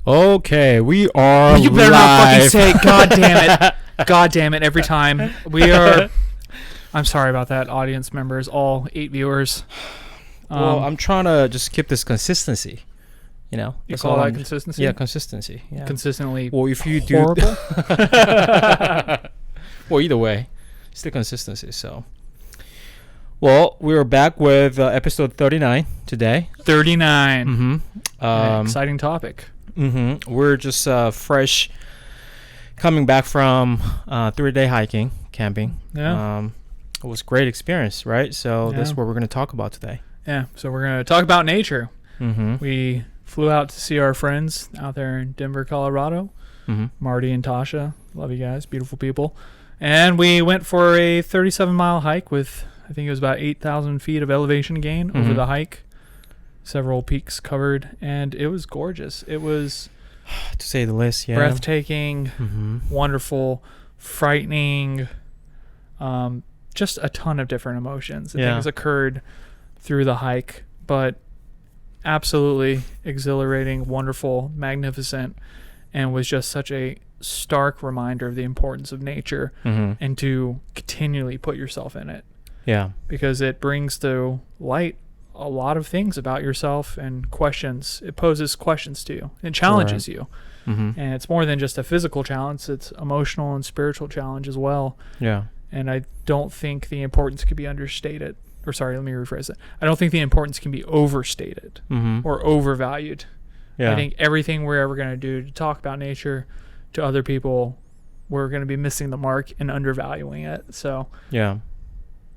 Okay, we are You better not fucking live. say it. God damn it. God damn it. Every time. We are... I'm sorry about that, audience members, all 8 viewers. Well, I'm trying to just keep this consistency. You know? You call that consistency? Yeah, consistency. Yeah. Consistently Well, if you horrible? do... well, either way, it's the consistency, so... Well, we're back with episode 39 today. 39. Mm-hmm. Exciting topic. Mm-hmm. We're just fresh coming back from 3-day hiking, camping. Yeah. It was a great experience, right? So Yeah. that's what we're going to talk about today. Yeah, so we're going to talk about nature. Mm-hmm. We flew out to see our friends out there in Denver, Colorado. Mm-hmm. Marty and Tasha. Love you guys. Beautiful people. And we went for a 37-mile hike with, I think it was about 8,000 feet of elevation gain over the hike. Several peaks covered. And it was gorgeous. It was... to say the least, yeah. breathtaking, wonderful, frightening, just a ton of different emotions and things occurred through the hike, but absolutely exhilarating, wonderful, magnificent, and was just such a stark reminder of the importance of nature and to continually put yourself in it. Yeah. Because it brings to light a lot of things about yourself and questions. It poses questions to you. It challenges you. And it's more than just a physical challenge. It's emotional and spiritual challenge as well. Yeah. And I don't think the importance can be understated. Or sorry, let me rephrase it. I don't think the importance can be overstated or overvalued. Yeah. I think everything we're ever going to do to talk about nature to other people, we're going to be missing the mark and undervaluing it. So yeah.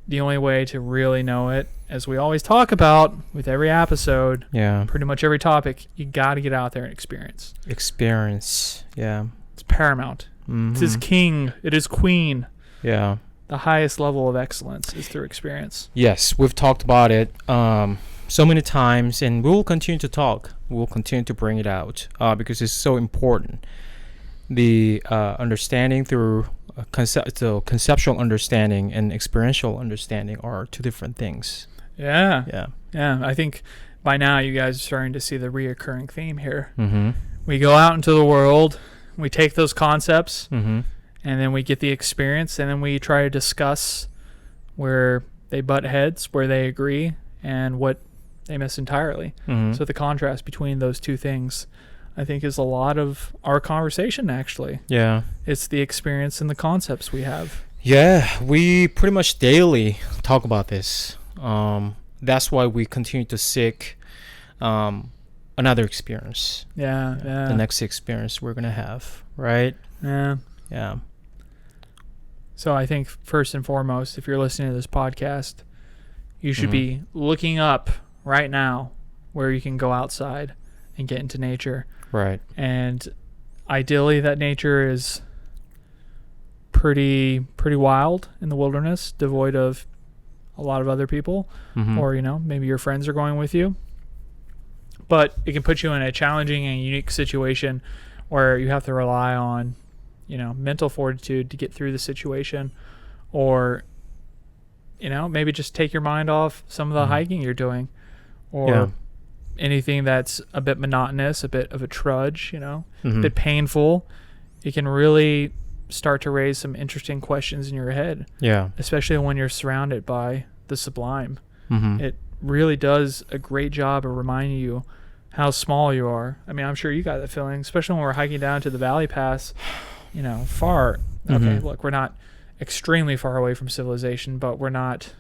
the only way to really know it, as we always talk about with every episode, pretty much every topic, you got to get out there and experience. Experience. Yeah. It's paramount. It is king. It is queen. Yeah. The highest level of excellence is through experience. Yes, we've talked about it so many times, and we will continue to talk. We will continue to bring it out because it's so important. The understanding through conceptual understanding and experiential understanding are two different things. Yeah. I think by now you guys are starting to see the reoccurring theme here. Mm-hmm. We go out into the world, we take those concepts, and then we get the experience, and then we try to discuss where they butt heads, where they agree, and what they miss entirely. So the contrast between those two things, I think, is a lot of our conversation, actually. Yeah. It's the experience and the concepts we have. Yeah, we pretty much daily talk about this. That's why we continue to seek another experience. Yeah. The next experience we're going to have, right? Yeah. Yeah. So I think first and foremost, if you're listening to this podcast, you should be looking up right now where you can go outside and get into nature. Right. And ideally that nature is pretty wild in the wilderness, devoid of a lot of other people, or, maybe your friends are going with you. But it can put you in a challenging and unique situation where you have to rely on, mental fortitude to get through the situation, or, maybe just take your mind off some of the hiking you're doing, or anything that's a bit monotonous, a bit of a trudge, a bit painful. It can really start to raise some interesting questions in your head. Yeah. Especially when you're surrounded by the sublime. It really does a great job of reminding you how small you are. I mean, I'm sure you got that feeling, especially when we're hiking down to the Valley Pass, far. Okay, look, we're not extremely far away from civilization, but we're not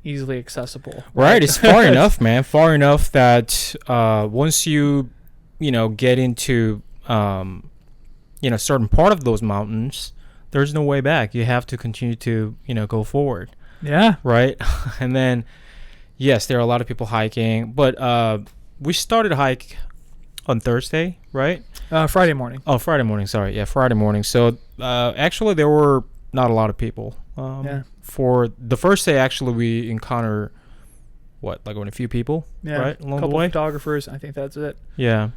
easily accessible. Right, it's far enough, man. Far enough that once you, get into, certain part of those mountains, there's no way back. You have to continue to, go forward. Yeah. Right? And then, yes, there are a lot of people hiking, but we started a hike on Thursday, right? Friday morning. Oh, Friday morning. Sorry. Yeah, Friday morning. So actually, there were not a lot of people. For the first day, actually, we encountered, only a few people, right? Along a couple of photographers. I think that's it. Yeah.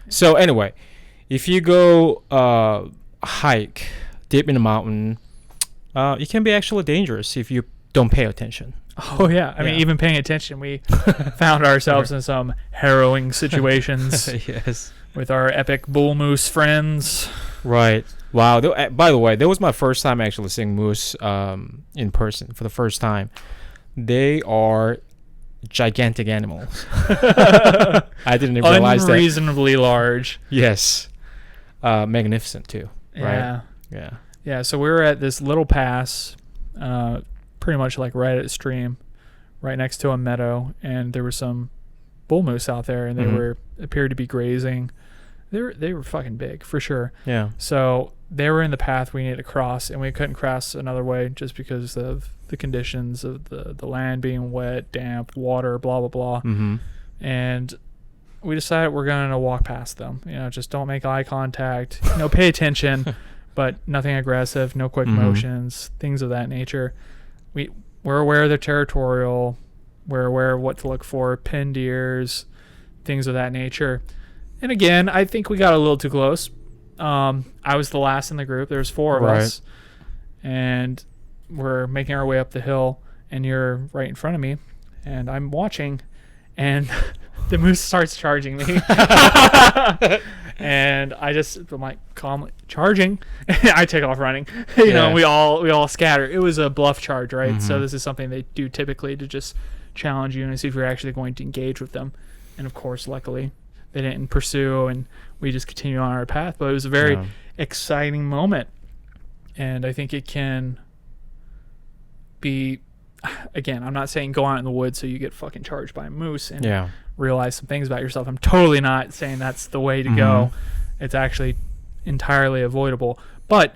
So anyway, if you go hike deep in the mountain, it can be actually dangerous if you don't pay attention. Oh, yeah. I mean, even paying attention, we found ourselves in some harrowing situations. Yes. with our epic bull moose friends. Right. Wow. By the way, that was my first time actually seeing moose in person for the first time. They are gigantic animals. I didn't even realize that. Unreasonably large. Yes. Magnificent too. Yeah. Right? Yeah. Yeah. So we were at this little pass, pretty much like right at a stream, right next to a meadow, and there were some bull moose out there, and they appeared to be grazing. They were fucking big for sure. Yeah. So they were in the path we needed to cross, and we couldn't cross another way just because of the conditions of the land being wet, damp, water, blah blah blah. Mm-hmm. And we decided we're going to walk past them. Just don't make eye contact. Pay attention, but nothing aggressive. No quick motions, things of that nature. We're aware of their territorial. We're aware of what to look for, pinned ears, things of that nature. And again, I think we got a little too close. I was the last in the group. There's 4 of us. And we're making our way up the hill, and you're right in front of me. And I'm watching, and the moose starts charging me. And I'm like, calmly, charging. I take off running. We all scatter. It was a bluff charge, right? So this is something they do typically to just challenge you and see if you're actually going to engage with them. And of course, luckily, they didn't pursue, and we just continued on our path. But it was a very exciting moment, and I think it can be, again, I'm not saying go out in the woods so you get fucking charged by a moose and realize some things about yourself. I'm totally not saying that's the way to go. It's actually entirely avoidable. But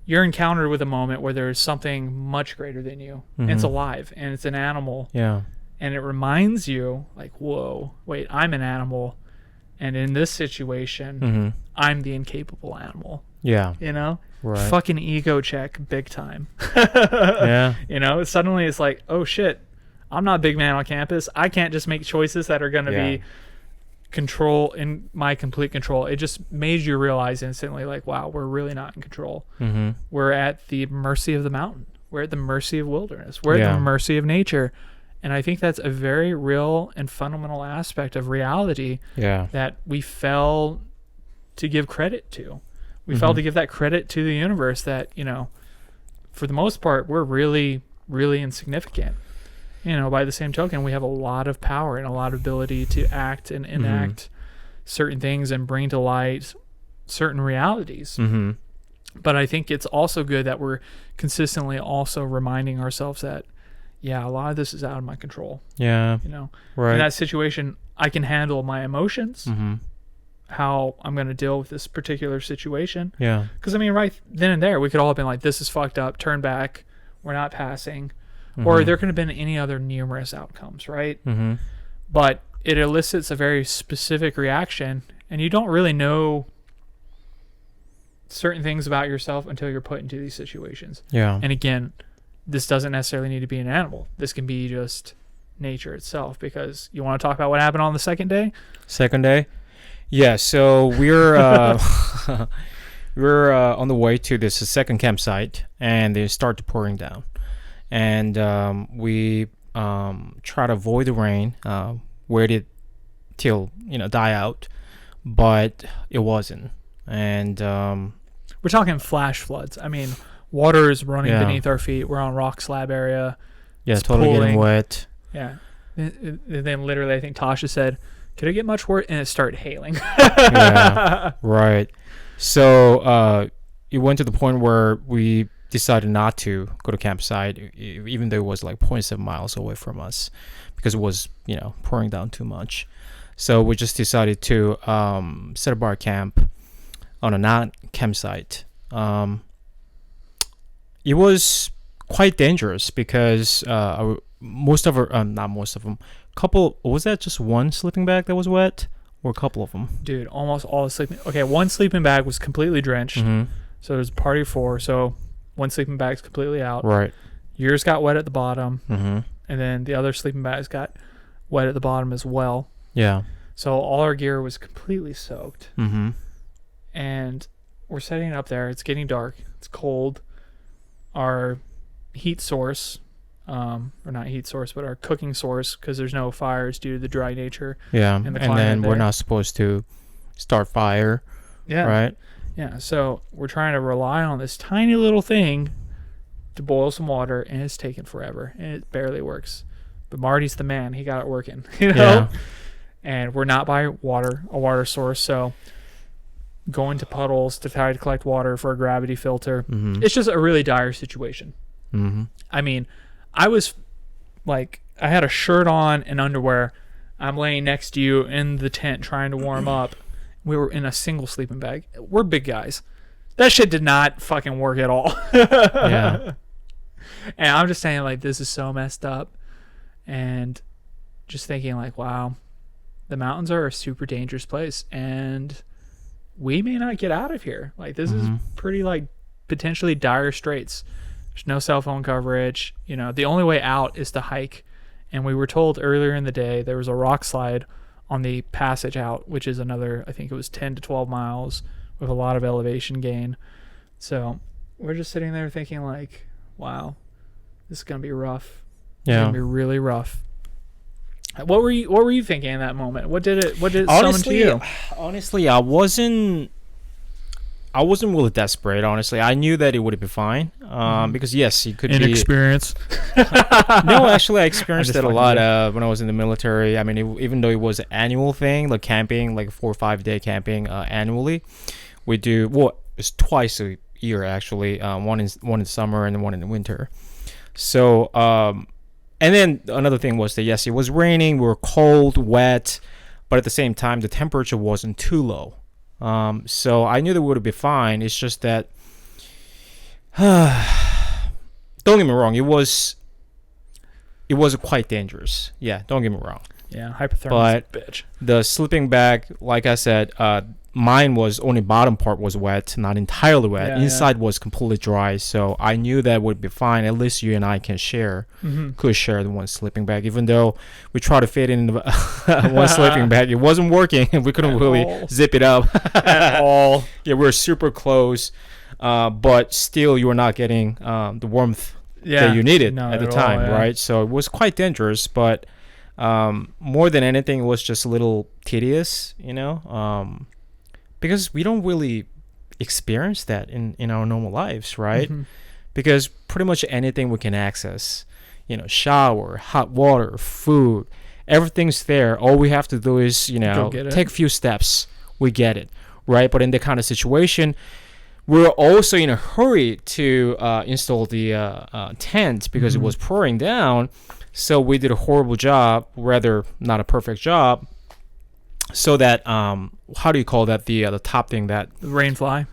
you're encountered with a moment where there's something much greater than you. And it's alive, and it's an animal. Yeah. And it reminds you, like, whoa, wait, I'm an animal. And in this situation, I'm the incapable animal. Yeah. Right. Fucking ego check big time. Yeah. Suddenly it's like, oh shit, I'm not a big man on campus. I can't just make choices that are going to be in my complete control. It just made you realize instantly, like, wow, we're really not in control. We're at the mercy of the mountain. We're at the mercy of wilderness. We're at the mercy of nature. And I think that's a very real and fundamental aspect of reality that we fail to give credit to. We fail to give that credit to the universe that, for the most part, we're really, really insignificant. By the same token, we have a lot of power and a lot of ability to act and enact certain things and bring to light certain realities. But I think it's also good that we're consistently also reminding ourselves that, a lot of this is out of my control. Yeah. Right. In that situation, I can handle my emotions, how I'm going to deal with this particular situation. Yeah. Because, right then and there, we could all have been like, this is fucked up, turn back, we're not passing. Or there could have been any other numerous outcomes, right? But it elicits a very specific reaction, and you don't really know certain things about yourself until you're put into these situations. Yeah. And again, this doesn't necessarily need to be an animal. This can be just nature itself, because you want to talk about what happened on the second day? Second day? Yeah, so we're we're on the way to this second campsite, and it started pouring down. And we try to avoid the rain, waited till die out, but it wasn't. And we're talking flash floods. Water is running beneath our feet. We're on rock slab area. Yeah, it's totally getting wet. Yeah. And then literally, I think Tasha said, could it get much worse? And it started hailing. Yeah, right. So it went to the point where we decided not to go to campsite, even though it was like 0.7 miles away from us, because it was, pouring down too much. So we just decided to set up our camp on a non-campsite. It was quite dangerous because most of our, not most of them, was that just one sleeping bag that was wet, or a couple of them? Dude, almost all the sleeping. Okay, one sleeping bag was completely drenched. So there's a party of 4. So one sleeping bag's completely out. Right. Yours got wet at the bottom, and then the other sleeping bags got wet at the bottom as well. Yeah. So all our gear was completely soaked. And we're setting it up there. It's getting dark. It's cold. Our heat source, or not heat source, but our cooking source, because there's no fires due to the dry nature. Yeah, and then we're not supposed to start fire. Yeah. Right. Yeah. So we're trying to rely on this tiny little thing to boil some water, and it's taking forever, and it barely works. But Marty's the man. He got it working, Yeah. And we're not by a water source, so going to puddles to try to collect water for a gravity filter. Mm-hmm. It's just a really dire situation. Mm-hmm. I mean, I was like, I had a shirt on and underwear. I'm laying next to you in the tent trying to warm up. We were in a single sleeping bag. We're big guys. That shit did not fucking work at all. Yeah. And I'm just saying, like, this is so messed up. And just thinking, like, wow, the mountains are a super dangerous place. And we may not get out of here. Like, this is pretty, like, potentially dire straits. There's no cell phone coverage. You know, the only way out is to hike. And we were told earlier in the day there was a rock slide on the passage out, which is another, I think it was 10 to 12 miles with a lot of elevation gain. So we're just sitting there thinking, like, wow, this is going to be rough. It's going to be really rough. What were you thinking in that moment? What did it summon to you? Honestly, I wasn't really desperate. Honestly, I knew that it would be fine. Because yes, it could be inexperience. No, actually, I experienced it a lot weird. when I was in the military. I mean, even though it was an annual thing, like camping, like 4 or 5 day camping annually, we do. Well, it's twice a year actually. One in summer and one in the winter. So, and then another thing was that yes, it was raining. We were cold, wet, but at the same time, the temperature wasn't too low. So I knew that we would be fine. It's just that, don't get me wrong, it was quite dangerous. Yeah, don't get me wrong. Yeah, hypothermia, but bitch. The sleeping bag, like I said, mine was only bottom part was wet, not entirely wet. Yeah, Inside was completely dry, so I knew that would be fine. At least you and I could share the one sleeping bag. Even though we tried to fit in one sleeping bag, it wasn't working, and we couldn't really zip it up at all. Yeah, we were super close, but still, you were not getting the warmth that you needed at the time, right? So it was quite dangerous, but more than anything, it was just a little tedious, because we don't really experience that in our normal lives, right? Because pretty much anything we can access, shower, hot water, food, everything's there. All we have to do is, take a few steps. We get it, right? But in that kind of situation, we're also in a hurry to install the tent because it was pouring down. So we did a horrible job, rather not a perfect job. So that how do you call that, the top thing, that rainfly,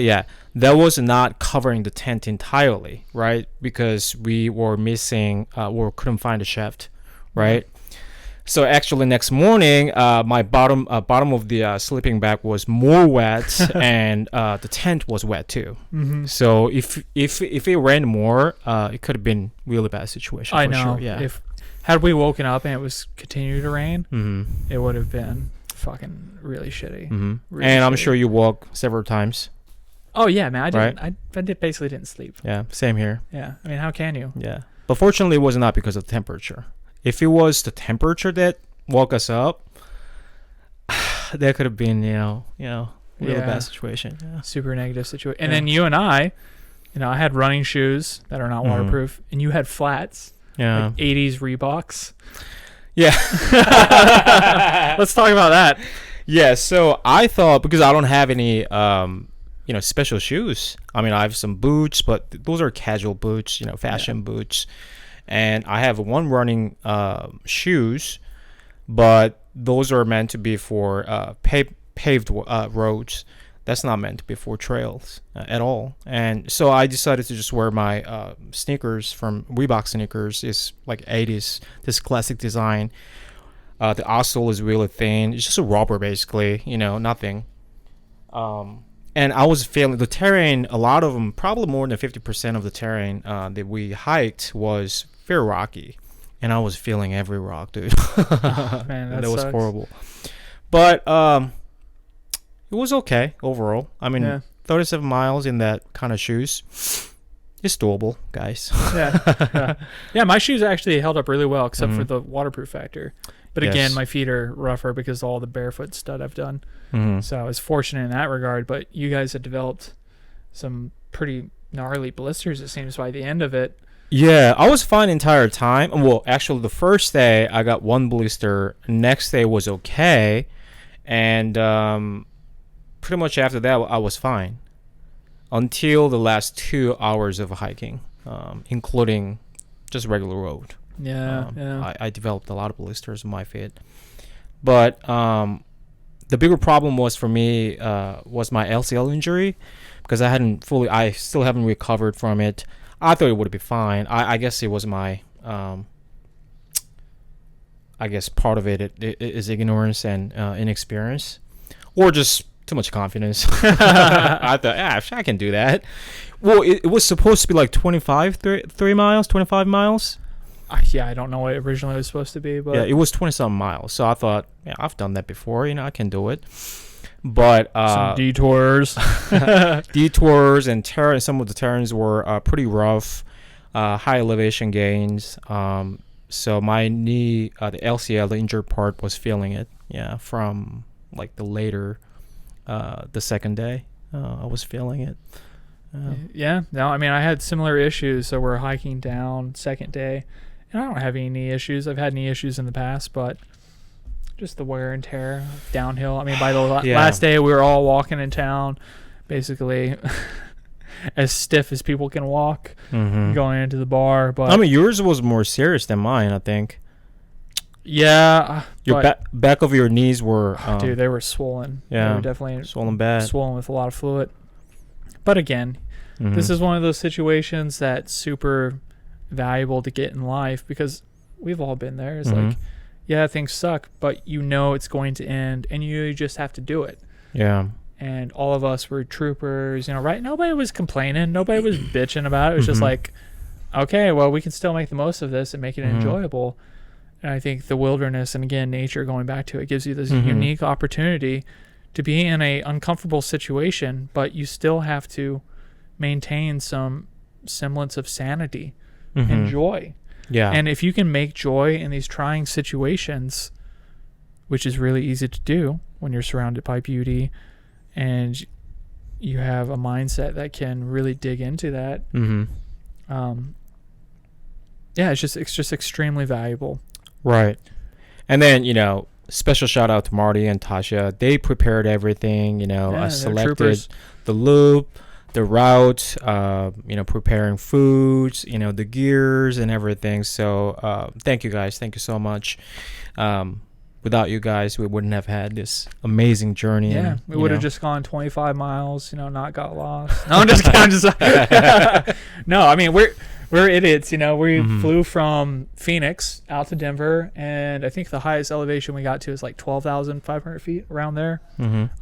yeah, that was not covering the tent entirely, right? Because we were missing or couldn't find a shaft, right? So actually next morning, my bottom of the sleeping bag was more wet and the tent was wet too. So if it rained more, it could have been really bad situation. I know. Sure. Yeah. Had we woken up and it was continuing to rain, it would have been fucking really shitty. Really and I'm shitty. sure you woke several times. Oh yeah, man. I didn't. Right? I basically didn't sleep. Yeah, same here. Yeah. I mean, how can you? Yeah. But fortunately, it was not because of the temperature. If it was the temperature that woke us up, that could have been, really bad situation. Yeah. Super negative situation. And then you and I had running shoes that are not waterproof, and you had flats. Yeah. Like 80s Reeboks. Yeah. Let's talk about that. Yeah. So I thought, because I don't have any, special shoes. I mean, I have some boots, but those are casual boots, fashion boots. And I have one running shoes, but those are meant to be for paved roads. That's not meant to be for trails at all. And so I decided to just wear my sneakers from Reebok sneakers. It's like 80s, this classic design. The outsole is really thin. It's just a rubber, basically, nothing. And I was feeling the terrain, a lot of them, probably more than 50% of the terrain that we hiked was very rocky. And I was feeling every rock, dude. Oh, man, that was sucks. horrible. But it was okay overall. I mean, 37 miles in that kind of shoes, it's doable, guys. Yeah, my shoes actually held up really well, except for the waterproof factor. But again, my feet are rougher because of all the barefoot stud I've done. So I was fortunate in that regard. But you guys had developed some pretty gnarly blisters, it seems, by the end of it. Yeah, I was fine the entire time. Well, actually, the first day I got one blister. Next day was okay, and pretty much after that I was fine until the last 2 hours of hiking, including just regular road. I developed a lot of blisters on my feet, but the bigger problem was for me was my LCL injury, because I still haven't recovered from it. I thought it would be fine. I guess it was my I guess part of it is ignorance and inexperience, or just too much confidence. I thought, I can do that. Well, it was supposed to be like 25 miles. Yeah, I don't know what it originally was supposed to be, but yeah, it was 20-something miles. So I thought, yeah, I've done that before. I can do it. But some detours, detours and some of the turns were pretty rough, high elevation gains. So my knee, the LCL, the injured part, was feeling it. Yeah, from like the second day, I was feeling it. Yeah, no, I mean, I had similar issues. So we're hiking down second day, and I don't have any knee issues. I've had knee issues in the past, but just the wear and tear downhill. I mean, by the last day, we were all walking in town, basically as stiff as people can walk, going into the bar. But I mean, yours was more serious than mine, I think. Yeah, your back of your knees were dude, they were swollen. Yeah, they were definitely swollen bad, swollen with a lot of fluid. But again, this is one of those situations that's super valuable to get in life, because we've all been there. It's like, yeah, things suck, but it's going to end, and you just have to do it. Yeah. And all of us were troopers, right? Nobody was complaining. Nobody was bitching about it. It was just like, okay, well, we can still make the most of this and make it enjoyable. And I think the wilderness, and again, nature, going back to it, gives you this unique opportunity to be in a uncomfortable situation, but you still have to maintain some semblance of sanity and joy. Yeah. And if you can make joy in these trying situations, which is really easy to do when you're surrounded by beauty and you have a mindset that can really dig into that, it's just extremely valuable. Right. And then, special shout out to Marty and Tasha. They prepared everything, I selected the loop, the route, preparing foods, the gears and everything. So thank you guys. Thank you so much. Without you guys, we wouldn't have had this amazing journey. Yeah, we would have just gone 25 miles, not got lost. No, I'm just kidding. No, I mean, we're idiots, We flew from Phoenix out to Denver, and I think the highest elevation we got to is like 12,500 feet, around there.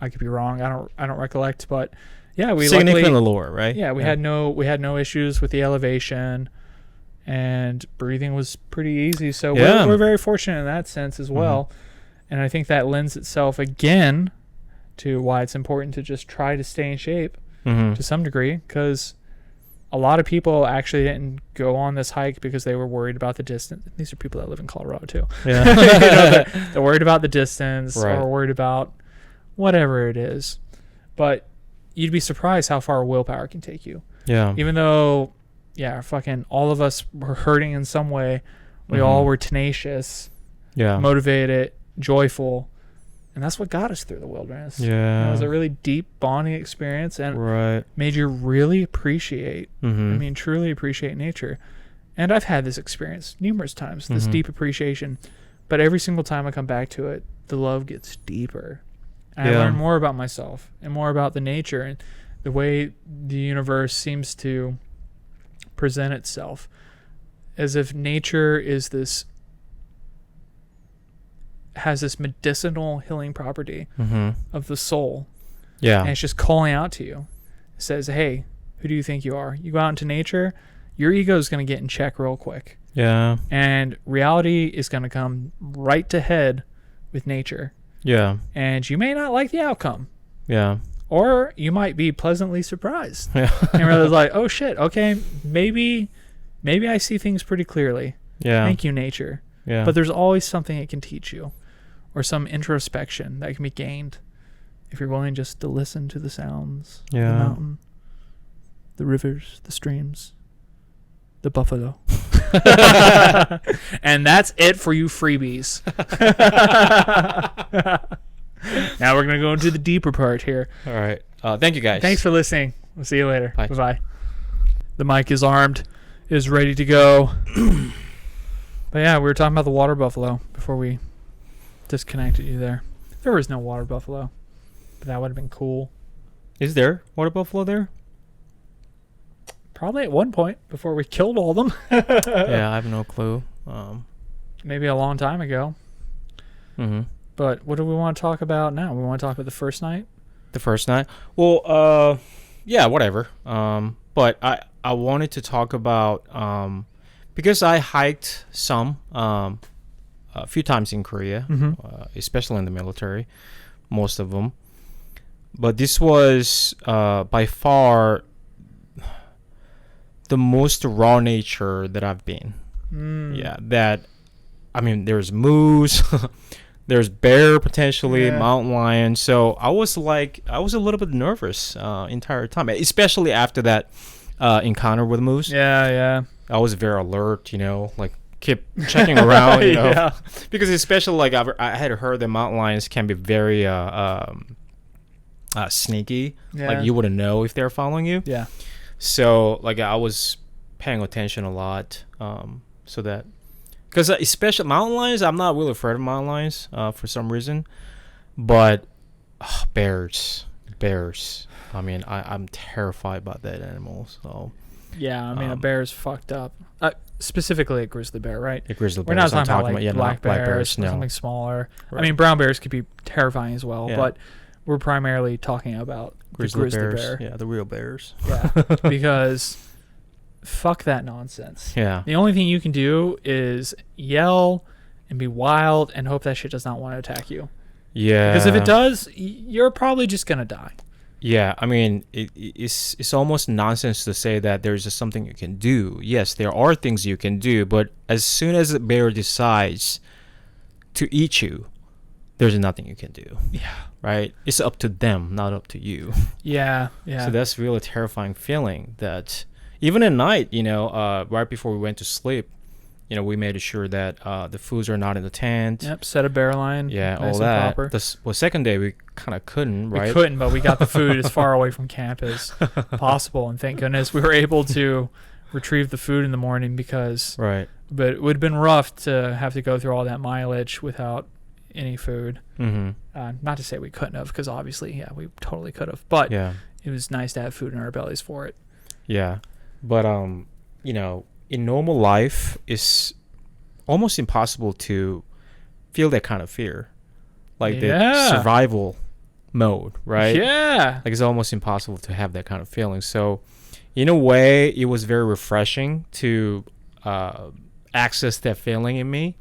I could be wrong. I don't recollect, but yeah, we significantly lower, right? Yeah, we had no issues with the elevation, and breathing was pretty easy. So we're very fortunate in that sense as well. And I think that lends itself again to why it's important to just try to stay in shape to some degree, because a lot of people actually didn't go on this hike because they were worried about the distance. These are people that live in Colorado too. Yeah. They're worried about the distance, or worried about whatever it is. But you'd be surprised how far willpower can take you. Yeah. Even though, fucking all of us were hurting in some way, we all were tenacious, motivated, joyful, and that's what got us through the wilderness. Yeah. It was a really deep bonding experience, and made you really appreciate, truly appreciate nature. And I've had this experience numerous times, this deep appreciation, but every single time I come back to it, the love gets deeper. And I learn more about myself and more about the nature and the way the universe seems to present itself, as if nature has this medicinal healing property of the soul. Yeah. And it's just calling out to you. It says, hey, who do you think you are? You go out into nature, your ego is going to get in check real quick. Yeah. And reality is going to come right to head with nature. Yeah. And you may not like the outcome. Yeah. Or you might be pleasantly surprised. Yeah. And realize like, oh shit, okay, maybe I see things pretty clearly. Yeah. Thank you, nature. Yeah. But there's always something it can teach you, or some introspection that can be gained if you're willing just to listen to the sounds of the mountain, the rivers, the streams, the buffalo. And that's it for you freebies. Now we're going to go into the deeper part here. All right. Thank you, guys. Thanks for listening. We'll see you later. Bye. Bye-bye. The mic is armed, is ready to go. But yeah, we were talking about the water buffalo before we disconnected you there. There was no water buffalo, but that would have been cool. Is there water buffalo there? Probably at one point before we killed all of them. Yeah, I have no clue. Maybe a long time ago. Mm-hmm. But what do we want to talk about now? We want to talk about the first night? The first night? Well, yeah, whatever. But I wanted to talk about, because I hiked a few times in Korea, especially in the military, most of them. But this was by far the most raw nature that I've been. Yeah, there's moose, there's bear potentially, mountain lion. So I was a little bit nervous entire time, especially after that encounter with moose. Yeah. I was very alert, like keep checking around, Yeah. because especially like I had heard that mountain lions can be very sneaky. Yeah. Like you wouldn't know if they're following you. Yeah. So like I was paying attention a lot, so that because especially mountain lions, I'm not really afraid of mountain lions for some reason, but bears. I mean, I'm terrified by that animal. So yeah, I mean a bear is fucked up. Specifically a grizzly bear, right? A grizzly bear. We're not talking about yeah, black bears, no. something smaller. Right. I mean, brown bears could be terrifying as well, Yeah. but we're primarily talking about Grizzly the grizzly bears. bear. Yeah, the real bears. Yeah, because fuck that nonsense. Yeah. The only thing you can do is yell and be wild and hope that shit does not want to attack you. Yeah. Because if it does, you're probably just gonna die. Yeah, I mean, it's almost nonsense to say that there's just something you can do. Yes, there are things you can do, but as soon as a bear decides to eat you, there's nothing you can do. Yeah. Right? It's up to them, not up to you. Yeah. So that's really a terrifying feeling that even at night, right before we went to sleep, we made sure that the foods are not in the tent. Yep, set a bear line. Yeah, nice all that. Proper. Second day we kind of couldn't, right? We couldn't, but we got the food as far away from camp as possible, and thank goodness we were able to retrieve the food in the morning because. Right. But it would have been rough to have to go through all that mileage without any food. Mm-hmm. Not to say we couldn't have, because obviously, yeah, we totally could have. But yeah, it was nice to have food in our bellies for it. Yeah, but in normal life, it's almost impossible to feel that kind of fear, like the survival mode, right? Yeah, like it's almost impossible to have that kind of feeling. So, in a way, it was very refreshing to access that feeling in me,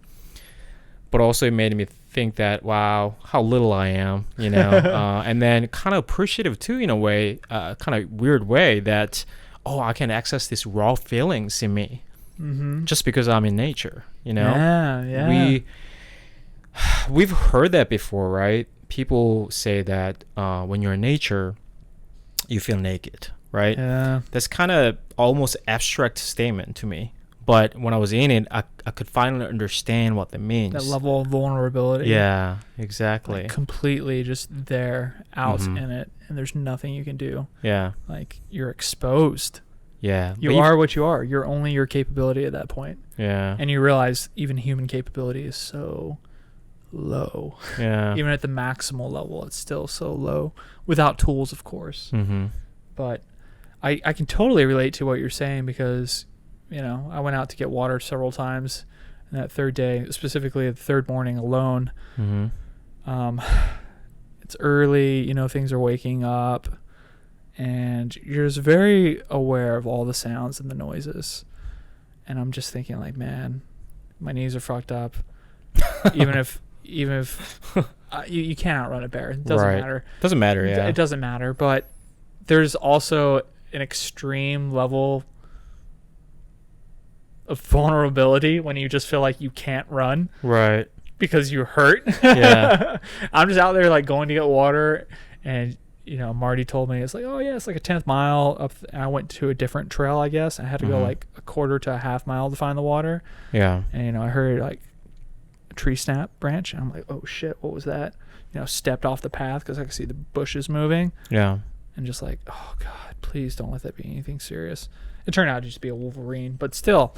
but also it made me think that, wow, how little I am, and then kind of appreciative too, in a way, kind of weird way that, I can access these raw feelings in me just because I'm in nature, Yeah. We've heard that before, right? People say that when you're in nature, you feel naked, right? Yeah. That's kind of almost abstract statement to me. But when I was in it, I could finally understand what that means. That level of vulnerability. Yeah, exactly. Like completely just there, out in it, and there's nothing you can do. Yeah. Like you're exposed. Yeah. You are what you are. You're only your capability at that point. Yeah. And you realize even human capability is so low. Yeah. Even at the maximal level, it's still so low. Without tools, of course. Mm-hmm. But I can totally relate to what you're saying because... I went out to get water several times, and that third day, specifically the third morning alone, it's early, things are waking up, and you're just very aware of all the sounds and the noises. And I'm just thinking like, man, my knees are fucked up. even if you can't outrun a bear. It doesn't matter. Doesn't matter, yeah. It doesn't matter, but there's also an extreme level of vulnerability when you just feel like you can't run Right. because you're hurt. Yeah. I'm just out there like going to get water, and Marty told me it's like, oh yeah, it's like a 10th mile up. And I went to a different trail, I guess. I had to go like a quarter to a half mile to find the water. Yeah. And I heard like a tree snap branch, and I'm like, oh shit, what was that? Stepped off the path because I could see the bushes moving. Yeah. And just like, oh god, please don't let that be anything serious. It turned out to just be a wolverine, but still,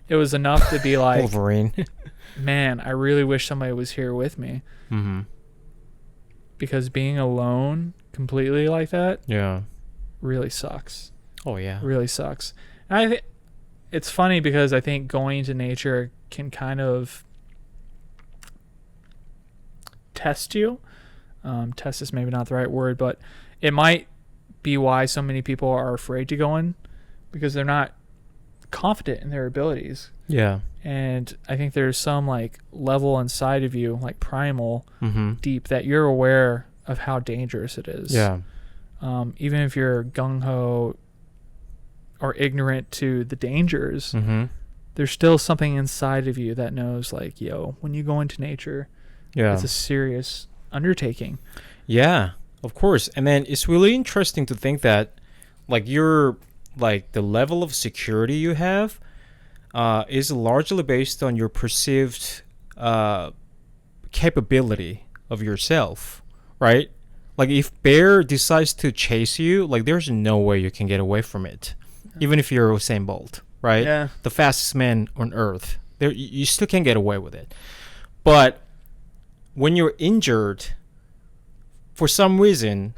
it was enough to be like, Wolverine. man, I really wish somebody was here with me. Mm-hmm. Because being alone completely like that, Yeah. really sucks. Oh yeah. Really sucks. And it's funny because I think going to nature can kind of test you. Test is maybe not the right word, but it might be why so many people are afraid to go in, because they're not confident in their abilities. Yeah. And I think there's some like level inside of you, like primal, deep, that you're aware of how dangerous it is. Yeah. Even if you're gung-ho or ignorant to the dangers, there's still something inside of you that knows like, yo, when you go into nature, it's a serious undertaking. Yeah, of course. And then it's really interesting to think that like the level of security you have is largely based on your perceived capability of yourself, right? Like if bear decides to chase you, like there's no way you can get away from it, even if you're Usain Bolt, right? Yeah. The fastest man on earth. You still can't get away with it. But when you're injured, for some reason,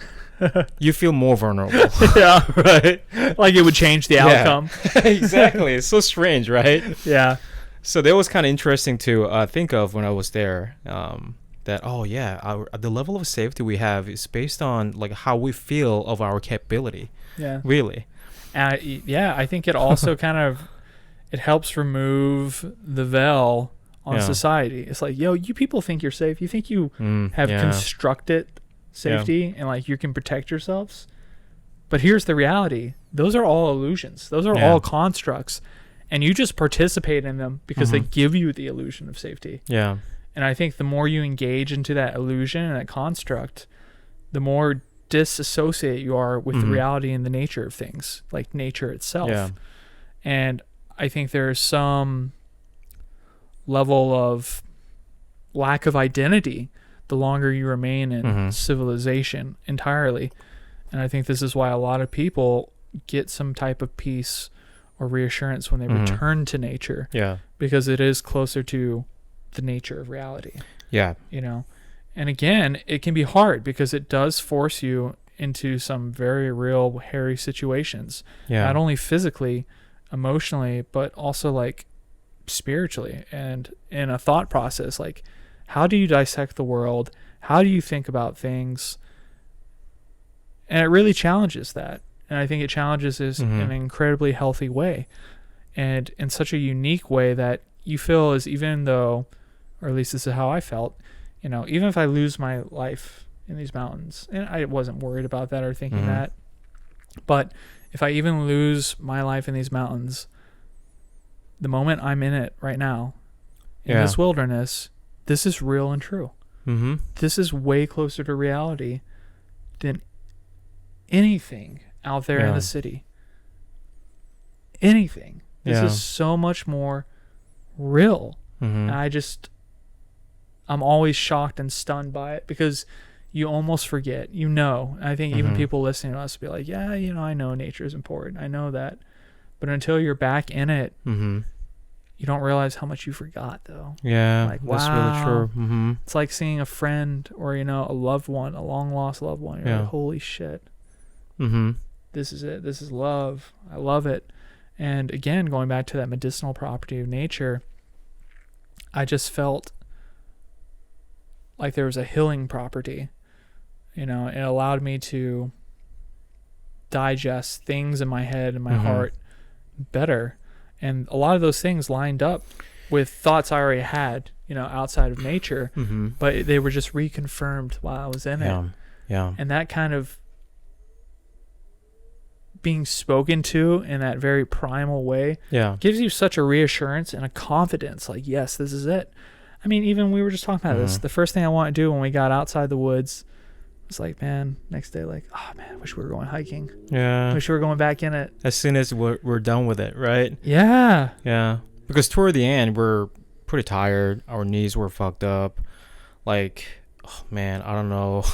you feel more vulnerable. Yeah. Right? Like it would change the outcome. Exactly. It's so strange, right? Yeah. So that was kind of interesting to think of when I was there. That the level of safety we have is based on like how we feel of our capability. Yeah. Really. I think it also kind of it helps remove the veil on society. It's like, yo, you people think you're safe. You think you have constructed safety and like you can protect yourselves. But here's the reality. Those are all illusions. Those are all constructs. And you just participate in them because they give you the illusion of safety. Yeah. And I think the more you engage into that illusion and that construct, the more disassociate you are with the reality and the nature of things, like nature itself. Yeah. And I think there's some level of lack of identity the longer you remain in civilization entirely. And I think this is why a lot of people get some type of peace or reassurance when they return to nature. Yeah. Because it is closer to the nature of reality. Yeah. And again, it can be hard because it does force you into some very real hairy situations. Yeah. Not only physically, emotionally, but also like spiritually and in a thought process. Like, how do you dissect the world? How do you think about things? And it really challenges that. And I think it challenges this in an incredibly healthy way. And in such a unique way that you feel as even though, or at least this is how I felt, even if I lose my life in these mountains, and I wasn't worried about that or thinking that, but if I even lose my life in these mountains, the moment I'm in it right now, in this wilderness, this is real and true. This is way closer to reality than anything out there in the city. Anything. This is so much more real. And I'm always shocked and stunned by it because you almost forget, I think even people listening to us be like, yeah, I know nature is important. I know that. But until you're back in it, you don't realize how much you forgot though. Yeah. Like, that's wow. really true. It's like seeing a friend or, a loved one, a long lost loved one. You're like, holy shit. This is it. This is love. I love it. And again, going back to that medicinal property of nature, I just felt like there was a healing property. It allowed me to digest things in my head and my heart better. And a lot of those things lined up with thoughts I already had, outside of nature, but they were just reconfirmed while I was in it. Yeah. And that kind of being spoken to in that very primal way gives you such a reassurance and a confidence. Like, yes, this is it. I mean, even we were just talking about this. The first thing I want to do when we got outside the woods was like, man, next day, like, oh man, I wish we were going hiking. Yeah. Wish we were going back in it. As soon as we're done with it, right? Yeah. Yeah. Because toward the end, we're pretty tired. Our knees were fucked up. Like, oh man, I don't know.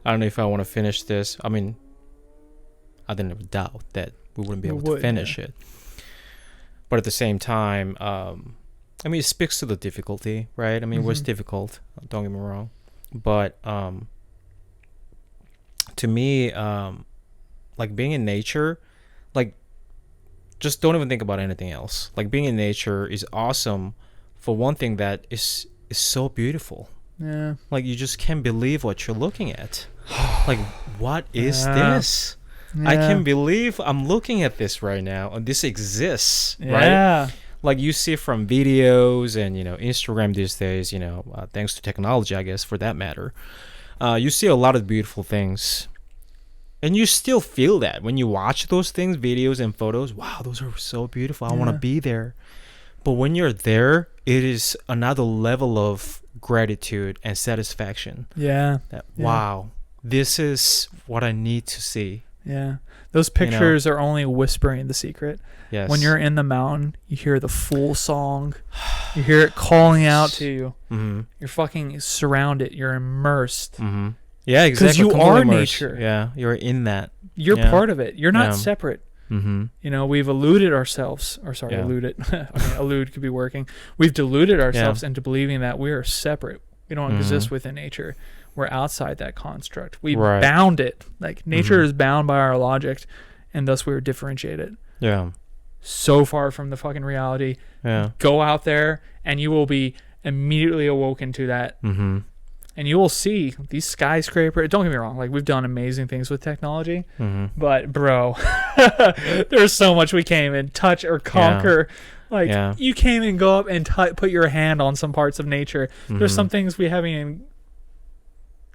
I don't know if I want to finish this. I mean, I didn't have a doubt that we wouldn't be able to finish it. But at the same time, I mean, it speaks to the difficulty, right? I mean, it was difficult. Don't get me wrong. But to me, like being in nature, like just don't even think about anything else. Like being in nature is awesome for one thing that is so beautiful. Yeah. Like you just can't believe what you're looking at. Like, what is this? Yeah. I can't believe I'm looking at this right now and this exists, Yeah. right? Like you see from videos and, you know, Instagram these days, you know, thanks to technology, I guess, for that matter, you see a lot of beautiful things. And you still feel that when you watch those things, videos and photos. Wow, those are so beautiful. I want to be there. But when you're there, it is another level of gratitude and satisfaction. Yeah. Wow, this is what I need to see. Yeah. Those pictures are only whispering the secret. Yes. When you're in the mountain, you hear the full song. You hear it calling out to you. Mm-hmm. You're fucking surrounded. You're immersed. Mm-hmm. Yeah, exactly. Because you are nature. Yeah, you're in that. You're part of it. You're not separate. Mm-hmm. You know, we've eluded ourselves. Or sorry, eluded. I mean, elude could be working. We've deluded ourselves into believing that we are separate. We don't exist within nature. We're outside that construct. We bound it. Like nature is bound by our logic, and thus we are differentiated. Yeah. So far from the fucking reality. Yeah. Go out there, and you will be immediately awoken to that. Mm-hmm. And you will see these skyscrapers. Don't get me wrong. Like, we've done amazing things with technology. Mm-hmm. But, bro, there's so much we can't even touch or conquer. Like, you can't even go up and put your hand on some parts of nature. There's some things we haven't even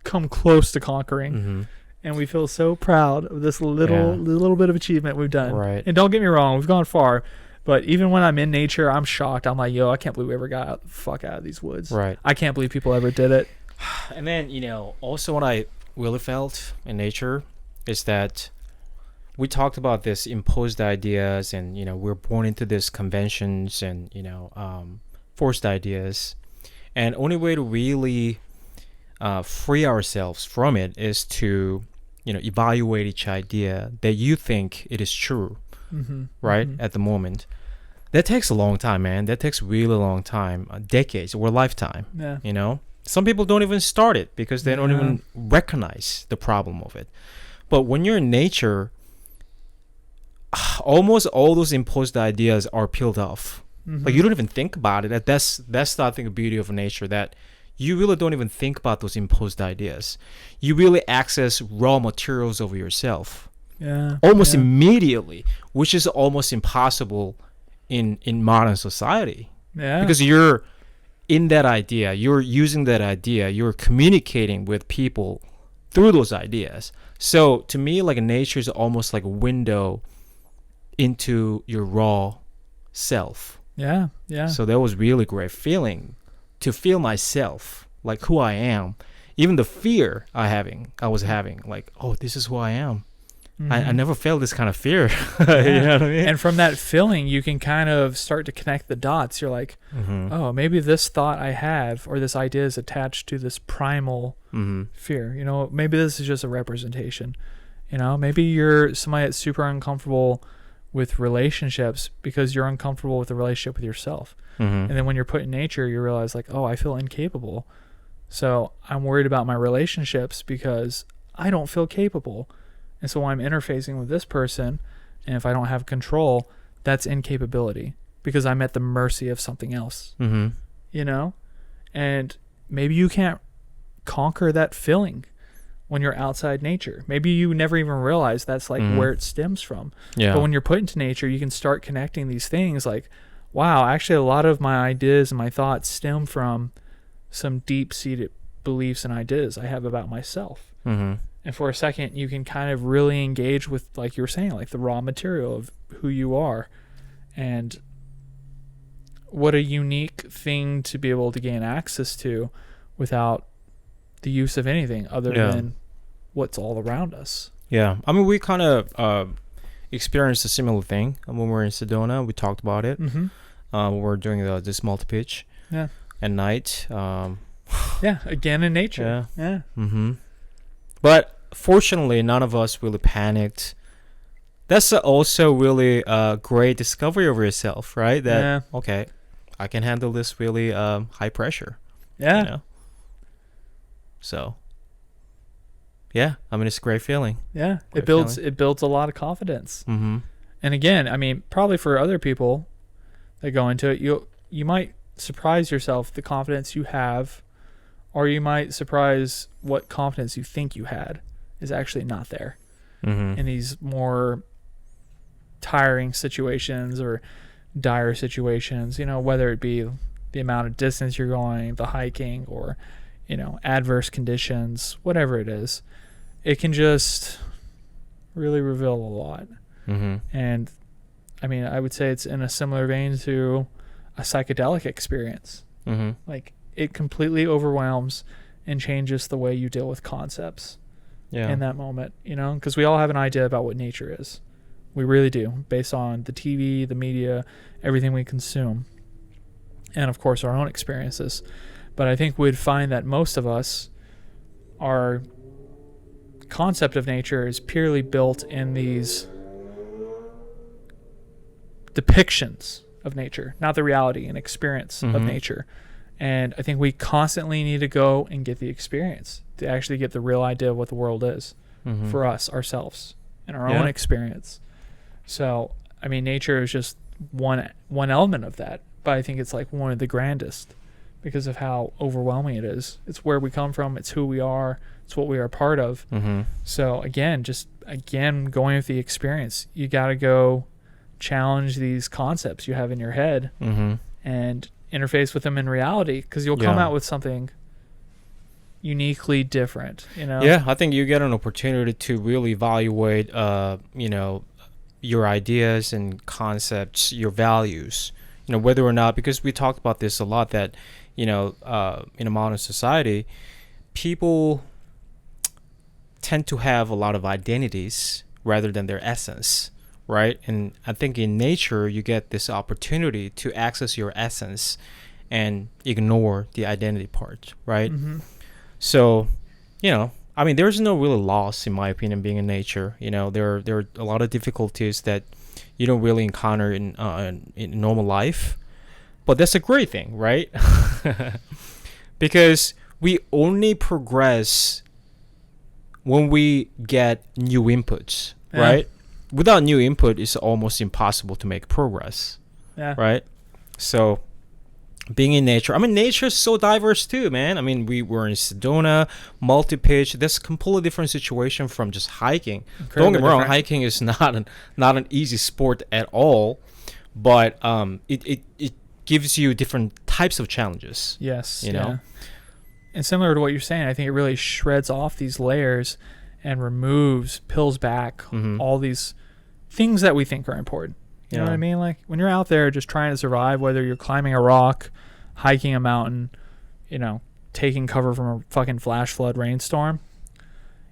come close to conquering. And we feel so proud of this little bit of achievement we've done. Right. And don't get me wrong, we've gone far. But even when I'm in nature, I'm shocked. I'm like, yo, I can't believe we ever got the fuck out of these woods. Right. I can't believe people ever did it. And then, you know, also what I really felt in nature is that we talked about this imposed ideas and, you know, we're born into these conventions and, you know, forced ideas. And only way to really free ourselves from it is to, you know, evaluate each idea that you think it is true, right, at the moment. That takes a long time, man. That takes really long time, decades or a lifetime, you know. Some people don't even start it because they don't even recognize the problem of it. But when you're in nature, almost all those imposed ideas are peeled off. Like you don't even think about it. That's the, I think, the beauty of nature, that you really don't even think about those imposed ideas. You really access raw materials over yourself. Almost immediately, which is almost impossible in modern society. Because you're in that idea, you're using that idea, you're communicating with people through those ideas. So to me, like nature is almost like a window into your raw self. So that was really great feeling, to feel myself, like who I am. Even the fear I was having, like, oh, this is who I am. I never felt this kind of fear. You know what I mean? And from that feeling, you can kind of start to connect the dots. You're like, oh, maybe this thought I have or this idea is attached to this primal fear. You know, maybe this is just a representation. You know, maybe you're somebody that's super uncomfortable with relationships because you're uncomfortable with the relationship with yourself. And then when you're put in nature, you realize, like, oh, I feel incapable. So I'm worried about my relationships because I don't feel capable. And so I'm interfacing with this person, and if I don't have control, that's incapability because I'm at the mercy of something else. You know? And maybe you can't conquer that feeling when you're outside nature. Maybe you never even realize that's like where it stems from. But when you're put into nature, you can start connecting these things like, wow, actually a lot of my ideas and my thoughts stem from some deep-seated beliefs and ideas I have about myself. And for a second, you can kind of really engage with, like you were saying, like the raw material of who you are. And what a unique thing to be able to gain access to without the use of anything other than what's all around us. Yeah. I mean, we kind of experienced a similar thing when we were in Sedona. We talked about it. Mm-hmm. We were doing this multi-pitch at night. Yeah, again in nature. Yeah. Mm-hmm. But fortunately, none of us really panicked. That's also really a great discovery of yourself, right? That, okay, I can handle this really high pressure. Yeah. You know? So, yeah, I mean, it's a great feeling. Yeah, it builds a lot of confidence. Mm-hmm. And again, I mean, probably for other people that go into it, you might surprise yourself the confidence you have, or you might surprise what confidence you think you had is actually not there in these more tiring situations or dire situations, you know, whether it be the amount of distance you're going, the hiking, or, you know, adverse conditions, whatever it is. It can just really reveal a lot. Mm-hmm. And I mean, I would say it's in a similar vein to a psychedelic experience. Mm-hmm. Like, it completely overwhelms and changes the way you deal with concepts in that moment, you know, because we all have an idea about what nature is. We really do, based on the TV, the media, everything we consume, and of course our own experiences. But I think we'd find that most of us, our concept of nature is purely built in these depictions of nature, not the reality and experience of nature. And I think we constantly need to go and get the experience to actually get the real idea of what the world is for us, ourselves, and our own experience. So, I mean, nature is just one element of that, but I think it's like one of the grandest because of how overwhelming it is. It's where we come from. It's who we are. It's what we are part of. So again, going with the experience, you got to go challenge these concepts you have in your head and interface with them in reality, because you'll come out with something uniquely different, you know? Yeah, I think you get an opportunity to really evaluate, you know, your ideas and concepts, your values, you know, whether or not, because we talked about this a lot, that, you know, in a modern society, people tend to have a lot of identities rather than their essence, right? And I think in nature, you get this opportunity to access your essence and ignore the identity part, right? So, you know, I mean, there's no real loss, in my opinion, being in nature. You know, there are a lot of difficulties that you don't really encounter in normal life, but that's a great thing, right? Because we only progress when we get new inputs, right? Without new input, it's almost impossible to make progress, right? So, being in nature, I mean, nature is so diverse too, man. I mean, we were in Sedona, multi-pitch. That's a completely different situation from just hiking. Don't get me wrong, hiking is not an easy sport at all, but it gives you different types of challenges. Yes, you know. And similar to what you're saying, I think it really shreds off these layers and peels back all these things that we think are important. You know what I mean? Like, when you're out there just trying to survive, whether you're climbing a rock, hiking a mountain, you know, taking cover from a fucking flash flood rainstorm,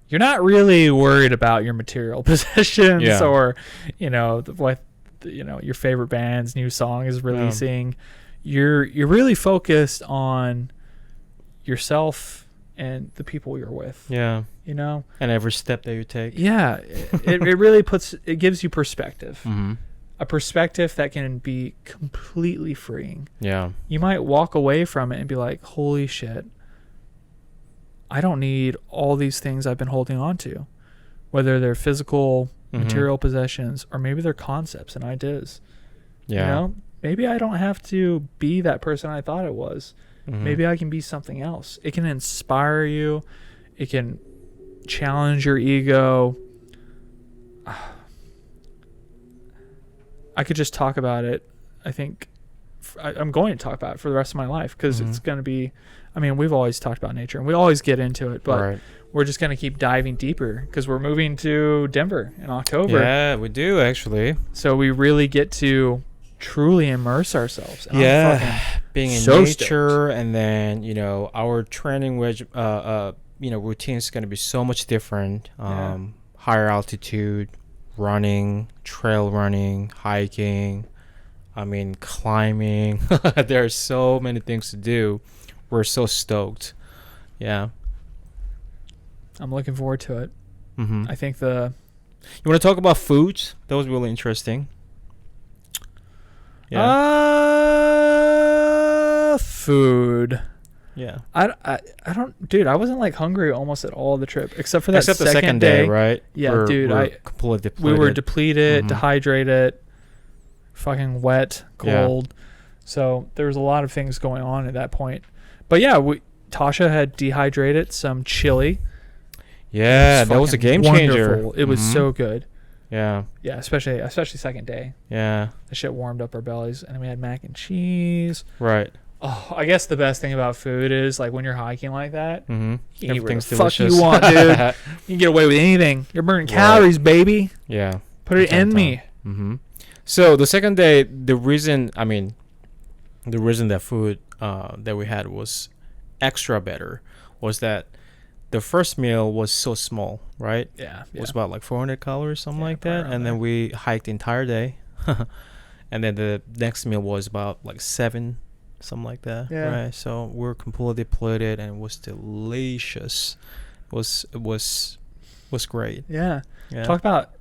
you're not really worried about your material possessions or, you know, what, you know, your favorite band's new song is releasing. You're really focused on yourself and the people you're with. Yeah. You know? And every step that you take. Yeah. it really gives you perspective. A perspective that can be completely freeing. Yeah. You might walk away from it and be like, holy shit, I don't need all these things I've been holding on to, whether they're physical, material possessions, or maybe they're concepts and ideas. Yeah. You know, maybe I don't have to be that person I thought it was. Maybe I can be something else. It can inspire you. It can challenge your ego. I could just talk about it, I think, I'm going to talk about it for the rest of my life, because Mm-hmm. it's going to be, I mean, we've always talked about nature and we always get into it, but Right. we're just going to keep diving deeper because we're moving to Denver in October. Yeah, we do actually. So we really get to truly immerse ourselves. And I'm Yeah, fucking being in so nature, and then our training routine is gonna be so much different. Yeah. Higher altitude, running, trail running, hiking. I mean, climbing. There are so many things to do. We're so stoked. Yeah. I'm looking forward to it. Mm-hmm. I think You want to talk about foods? That was really interesting. food. Yeah. I don't, dude. I wasn't like hungry almost at all the trip, except for that Except the second day, right? Yeah, dude. We're completely We were Mhm. depleted, dehydrated, fucking wet, Yeah. cold. So there was a lot of things going on at that point. But yeah, Tasha had dehydrated some chili. Yeah, that was a fucking game changer. wonderful. It was Mhm. so good. Yeah. Yeah, especially second day. Yeah. The shit warmed up our bellies, and then we had mac and cheese. Right. Oh, I guess the best thing about food is like when you're hiking like that, Mm-hmm. you can eat Everything's whatever the fuck delicious. you want, dude. You can get away with anything. You're burning Right. calories, baby. Yeah. Put it in me. Mm-hmm. So the second day, the reason that food that we had was extra better was that the first meal was so small, right? Yeah, It was about like 400 calories, something Yeah, like probably that. around And then there. we hiked the entire day. And then the next meal was about like 7, something like that. Yeah. Right. So we're completely depleted, and it was delicious. It was great. Yeah. Yeah. Talk about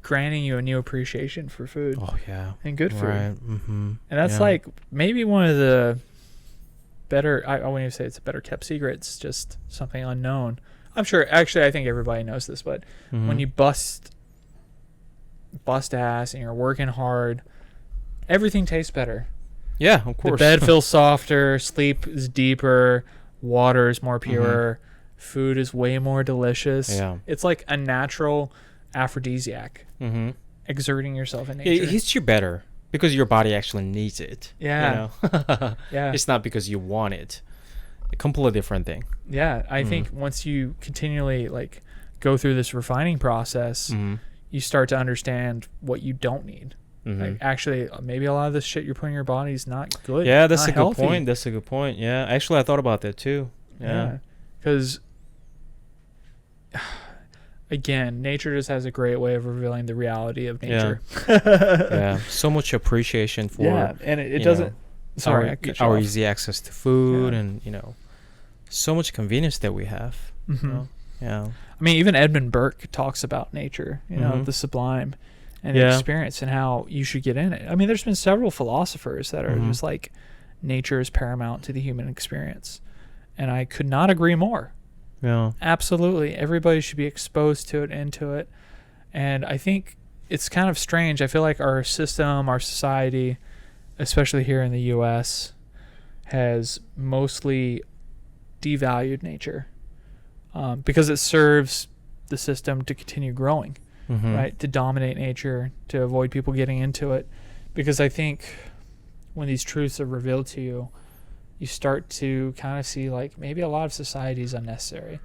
granting you a new appreciation for food Oh yeah. and good food. Right. Mm-hmm. And that's like maybe one of the better, I wouldn't even say it's a better kept secret. It's just something unknown. I'm sure, actually, I think everybody knows this, but when you bust ass and you're working hard, everything tastes better. Yeah, of course. The bed feels softer, sleep is deeper, water is more pure, food is way more delicious. Yeah. It's like a natural aphrodisiac, Mm-hmm. exerting yourself in nature. It hits you better because your body actually needs it. Yeah. You know? Yeah. It's not because you want it. A completely different thing. Yeah, I think once you continually like go through this refining process, Mm-hmm. you start to understand what you don't need. Mm-hmm. Like actually, maybe a lot of this shit you're putting in your body is not good. Yeah, that's not a good healthy. point. That's a good point. Yeah, actually, I thought about that too. Yeah. Because again, nature just has a great way of revealing the reality of nature. Yeah. So much appreciation for and it you doesn't. know, Sorry, I our, cut you our off. easy access to food, Yeah. and so much convenience that we have. Mhm. You know? Yeah. I mean, even Edmund Burke talks about nature, Mhm. the sublime and Yeah. experience and how you should get in it. I mean, there's been several philosophers that are Mhm. just like, nature is paramount to the human experience. And I could not agree more. Yeah. Absolutely. Everybody should be exposed to it, into it. And I think it's kind of strange. I feel like our system, our society, especially here in the U.S., has mostly devalued nature because it serves the system to continue growing, Mm-hmm. right? To dominate nature, to avoid people getting into it. Because I think when these truths are revealed to you, you start to kind of see like maybe a lot of society is unnecessary.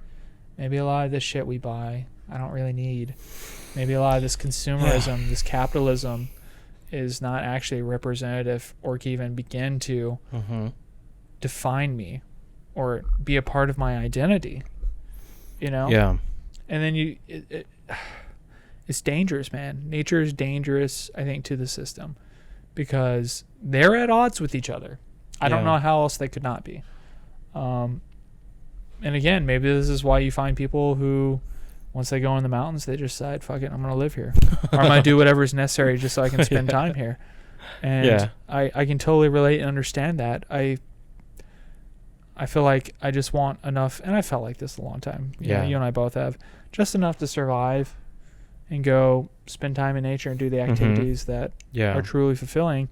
Maybe a lot of this shit we buy, I don't really need. Maybe a lot of this consumerism, this capitalism is not actually representative or can even begin to Mm-hmm. define me or be a part of my identity, Yeah. And then it's dangerous, man. Nature is dangerous, I think, to the system because they're at odds with each other. I don't Yeah. know how else they could not be. And again, maybe this is why you find people who, once they go in the mountains, they just decide, fuck it, I'm going to live here. Or I'm going to do whatever is necessary just so I can spend time here. And Yeah. I can totally relate and understand that. I feel like I just want enough, and I felt like this a long time. Yeah. You and I both have. Just enough to survive and go spend time in nature and do the activities that Yeah. are truly fulfilling,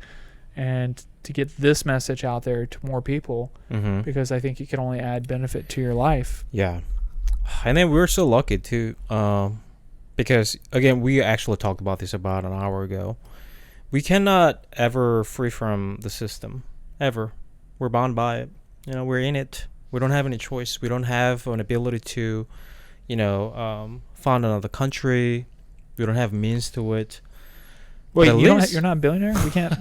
and to get this message out there to more people, Mm-hmm. because I think it can only add benefit to your life. Yeah. And then we're so lucky too, because again, we actually talked about this about an hour ago. We cannot ever free from the system. ever. We're bound by it. We're in it. We don't have any choice. We don't have an ability to, found another country. We don't have means to it. Wait, you're not a billionaire? We can't.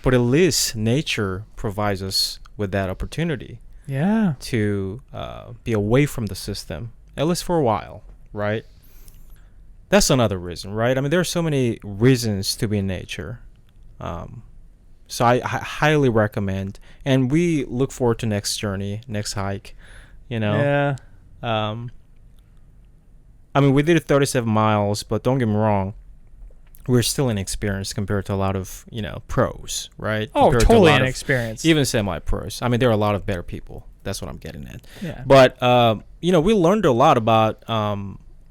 But at least nature provides us with that opportunity. Yeah. To be away from the system, at least for a while, right? That's another reason, right? I mean, there are so many reasons to be in nature. So I highly recommend, and we look forward to next journey, next hike, Yeah. I mean, we did 37 miles, but don't get me wrong, we're still inexperienced compared to a lot of, pros, right? Oh, Compared to a totally lot of inexperienced. even semi-pros. I mean, there are a lot of better people. That's what I'm getting at. Yeah. But, we learned a lot about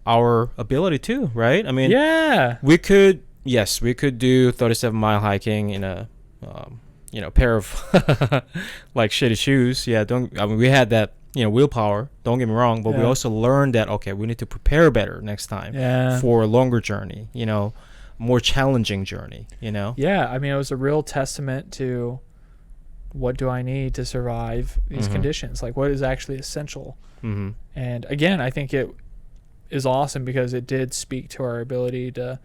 our ability too, right? I mean, yeah. we could do 37-mile hiking in a, pair of like shitty shoes. Yeah, we had that, willpower. Don't get me wrong, but we also learned that, okay, we need to prepare better next time for a longer journey, more challenging journey, Yeah, I mean, it was a real testament to what do I need to survive these conditions? Like, what is actually essential? Mm-hmm. And again, I think it is awesome because it did speak to our ability to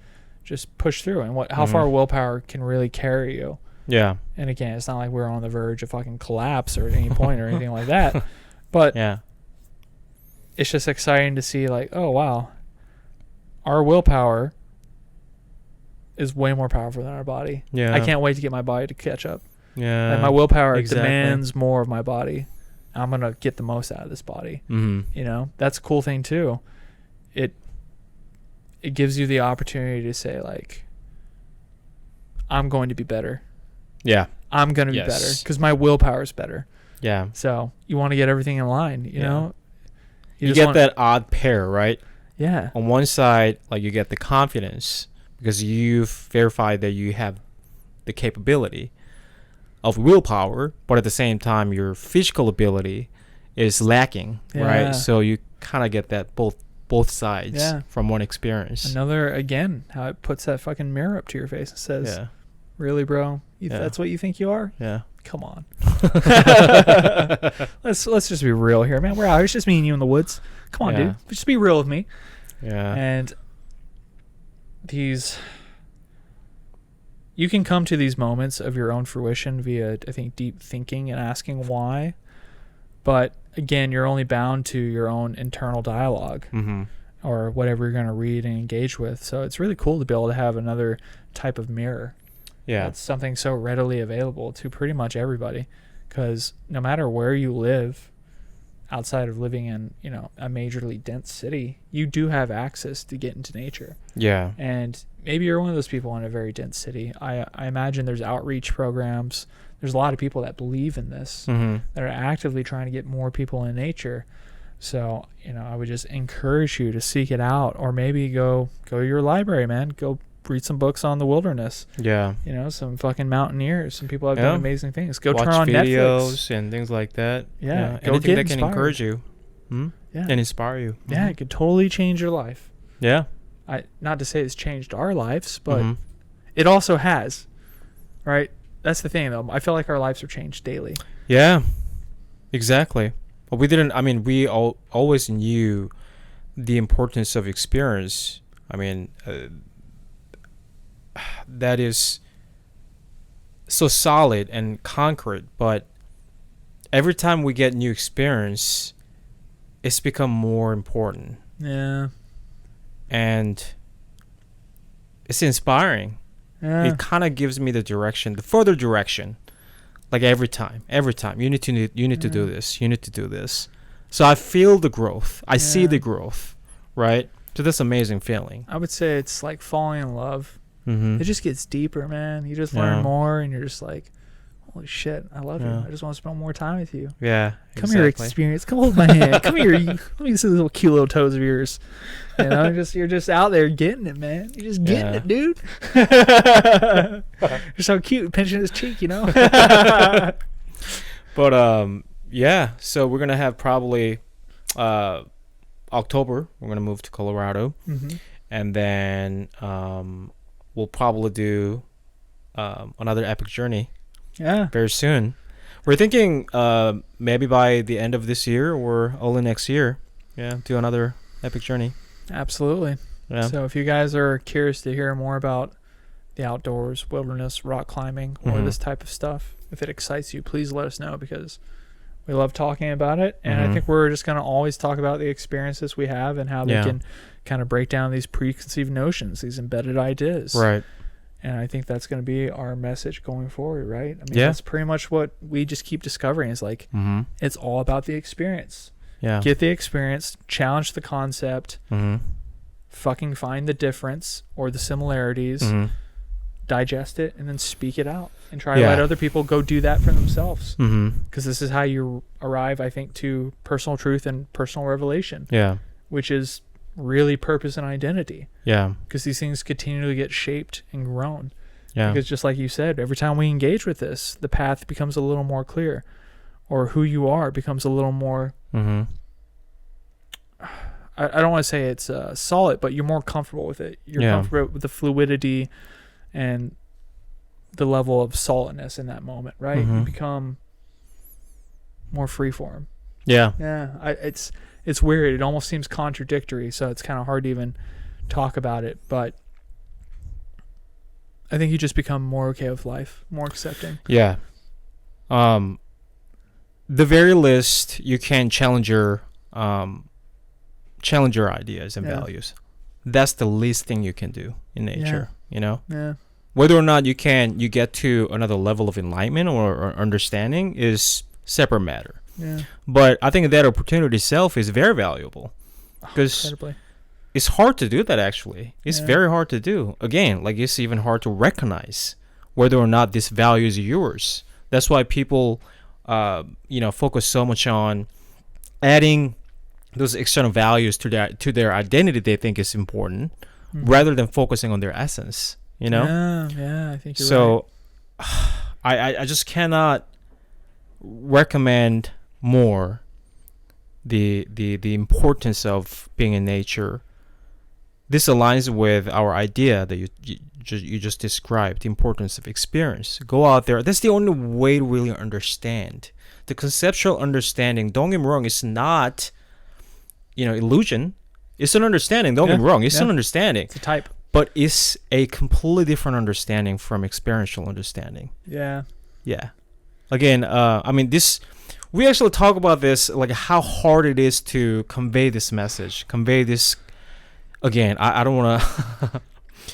just push through and how far willpower can really carry you. Yeah. And again, it's not like we're on the verge of fucking collapse or at any point or anything like that. But it's just exciting to see, like, oh, wow, our willpower is way more powerful than our body. Yeah. I can't wait to get my body to catch up. Yeah. Like, my willpower demands more of my body. I'm going to get the most out of this body. Mm-hmm. That's a cool thing too. It gives you the opportunity to say, like, I'm going to be better. Yeah. I'm going to be better because my willpower is better. Yeah. So you want to get everything in line, you know? You get that odd pair, right? Yeah. On one side, like, you get the confidence because you've verified that you have the capability of willpower, but at the same time, your physical ability is lacking, right? So you kind of get that both sides from one experience. Another, again, how it puts that fucking mirror up to your face and says, really, bro? That's what you think you are? Yeah. Come on. Let's just be real here, man. We're out here. It's just me and you in the woods. Come on, dude. Just be real with me. Yeah. And you can come to these moments of your own fruition via, I think, deep thinking and asking why. But again, you're only bound to your own internal dialogue or whatever you're going to read and engage with. So it's really cool to be able to have another type of mirror. Yeah. It's something so readily available to pretty much everybody, because no matter where you live, outside of living in, a majorly dense city, you do have access to get into nature. Yeah. And maybe you're one of those people in a very dense city. I imagine there's outreach programs. There's a lot of people that believe in this that are actively trying to get more people in nature. So, I would just encourage you to seek it out, or maybe go to your library, man. Go read some books on the wilderness. Yeah. Some fucking mountaineers. Some people have done amazing things. Go watch turn on videos Netflix and things like that. Yeah. Go anything get that can inspired. encourage you. Yeah. And inspire you. Yeah, it could totally change your life. Yeah. Not to say it's changed our lives, but it also has. Right? That's the thing, though. I feel like our lives are changed daily. Yeah. Exactly. But we always knew the importance of experience. That is so solid and concrete, but every time we get new experience, it's become more important. Yeah. And it's inspiring. Yeah. It kind of gives me the further direction. Like every time you need to do this. You need to do this. So I feel the growth. I see the growth, right? So that's an amazing feeling. I would say it's like falling in love. Mm-hmm. It just gets deeper, man. You just learn more, and you're just like, holy shit, I love you. I just want to spend more time with you. Yeah. Come here, experience. Come hold my hand. Come here. Let me see those little cute little toes of yours. You're just out there getting it, man. You're just getting it, dude. You're so cute, pinching his cheek, But so we're gonna have probably October. We're gonna move to Colorado, and then we'll probably do another epic journey Yeah. very soon. We're thinking maybe by the end of this year or early next year. Yeah, do another epic journey. Absolutely. Yeah. So if you guys are curious to hear more about the outdoors, wilderness, rock climbing, or this type of stuff, if it excites you, please let us know, because we love talking about it. And I think we're just going to always talk about the experiences we have and how they can kind of break down these preconceived notions, these embedded ideas. Right. And I think that's going to be our message going forward, right? I mean, that's pretty much what we just keep discovering is like, it's all about the experience. Yeah. Get the experience, challenge the concept, fucking find the difference or the similarities, digest it, and then speak it out and try to let other people go do that for themselves. Because this is how you arrive, I think, to personal truth and personal revelation. Yeah. Which is really purpose and identity. Yeah. Because these things continually get shaped and grown. Yeah. Because just like you said, every time we engage with this, the path becomes a little more clear, or who you are becomes a little more. I don't want to say it's solid, but you're more comfortable with it. You're comfortable with the fluidity and the level of solidness in that moment, right? You become more freeform. Yeah. Yeah. It's weird. It almost seems contradictory, so it's kind of hard to even talk about it. But I think you just become more okay with life, more accepting. Yeah. The very least, you can challenge your ideas and values. That's the least thing you can do in nature, you know? Yeah. Whether or not you get to another level of enlightenment or understanding is separate matter. Yeah. But I think that opportunity itself is very valuable, because it's hard to do that, actually. It's very hard to do. Again, like, it's even hard to recognize whether or not this value is yours. That's why people, focus so much on adding those external values to their identity they think is important, rather than focusing on their essence, you know? Yeah, I think you're right. I just cannot recommend more the importance of being in nature. This aligns with our idea that you just described, the importance of experience. Go out there. That's the only way to really understand. The conceptual understanding, don't get me wrong, it's not illusion. It's an understanding. Don't get me wrong. It's an understanding. It's a type. But it's a completely different understanding from experiential understanding. Yeah. Yeah. Again, we actually talk about this, like how hard it is to convey this message, convey this. Again, I don't want to.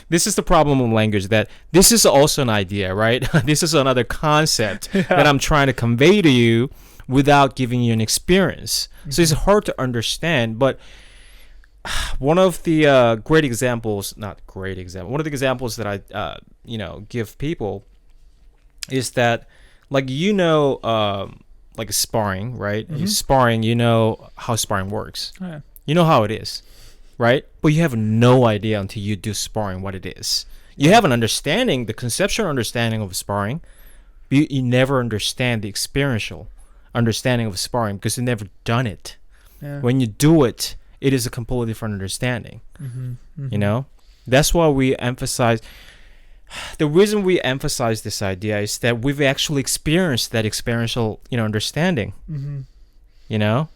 This is the problem with language, that this is also an idea, right? This is another concept that I'm trying to convey to you without giving you an experience. So it's hard to understand. But one of the one of the examples that I give people is that, like, like sparring, right? Sparring, you know how sparring works. Oh, yeah. You know how it is, right? But you have no idea until you do sparring what it is. You have an understanding, the conceptual understanding of sparring, but you never understand the experiential understanding of sparring, because you've never done it. Yeah. When you do it, it is a completely different understanding. You know? That's why we emphasize. The reason we emphasize this idea is that we've actually experienced that experiential, understanding. You know,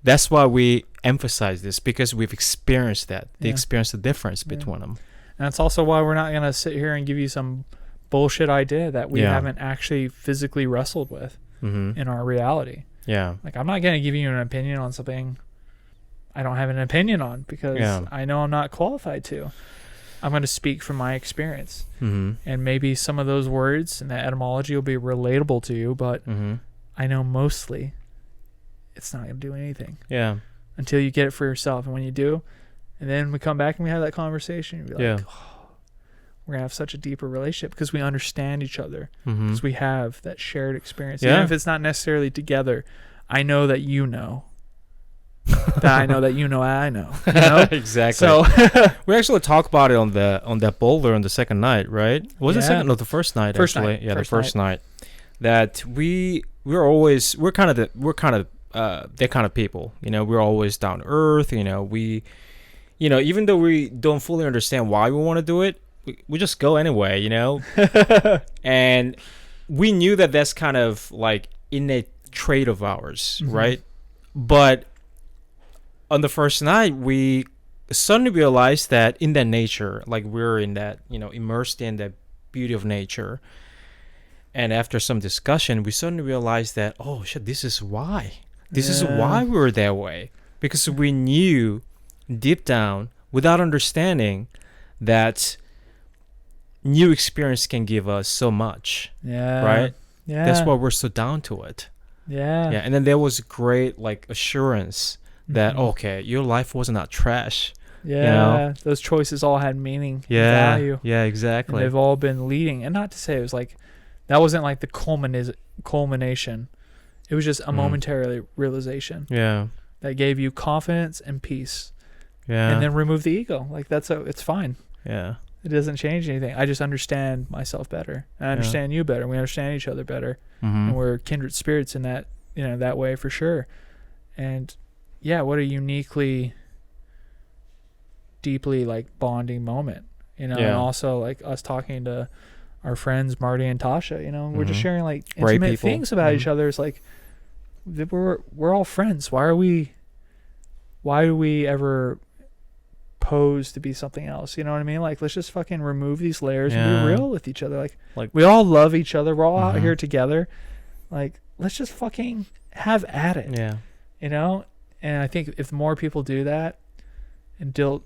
that's why we emphasize this, because we've experienced that. They experience the difference between them. And that's also why we're not gonna sit here and give you some bullshit idea that we haven't actually physically wrestled with in our reality. Yeah. Like, I'm not gonna give you an opinion on something I don't have an opinion on, because I know I'm not qualified to. I'm going to speak from my experience. And maybe some of those words and the etymology will be relatable to you, but I know mostly it's not going to do anything. Yeah. Until you get it for yourself. And when you do, and then we come back and we have that conversation, you'll be like, we're going to have such a deeper relationship, because we understand each other, because we have that shared experience. Even if it's not necessarily together, I know that you know. That I know that you know I know. You know? Exactly. So we actually talked about it on that boulder on the second night, right? Was it second? No, the first night. First actually. Night. Yeah, the first night. That we're kind of that kind of people. You know, we're always down to earth. You know, even though we don't fully understand why we want to do it, we just go anyway. You know, and we knew that that's kind of like innate trait of ours, right? But on the first night, we suddenly realized that in that nature, like we're in that, immersed in the beauty of nature. And after some discussion, we suddenly realized that, oh shit, this is why. This is why we were that way. Because we knew deep down, without understanding, that new experience can give us so much. Yeah. Right? Yeah. That's why we're so down to it. Yeah. Yeah. And then there was great like assurance that, okay, your life was not trash. Yeah. Those choices all had meaning, and value. Yeah, exactly. And they've all been leading. And not to say it was like, that wasn't like the culmination. It was just a momentary realization. Yeah. That gave you confidence and peace. Yeah. And then remove the ego. Like it's fine. Yeah. It doesn't change anything. I just understand myself better. I understand you better. We understand each other better. And we're kindred spirits in that, that way for sure. And yeah, what a uniquely, deeply like bonding moment, and also like us talking to our friends Marty and Tasha, we're just sharing like intimate things about each other. It's like we're all friends. Why do we ever pose to be something else? You know what I mean? Like, let's just fucking remove these layers and be real with each other. Like we all love each other. We're all out here together. Like, let's just fucking have at it. Yeah. And I think if more people do that and build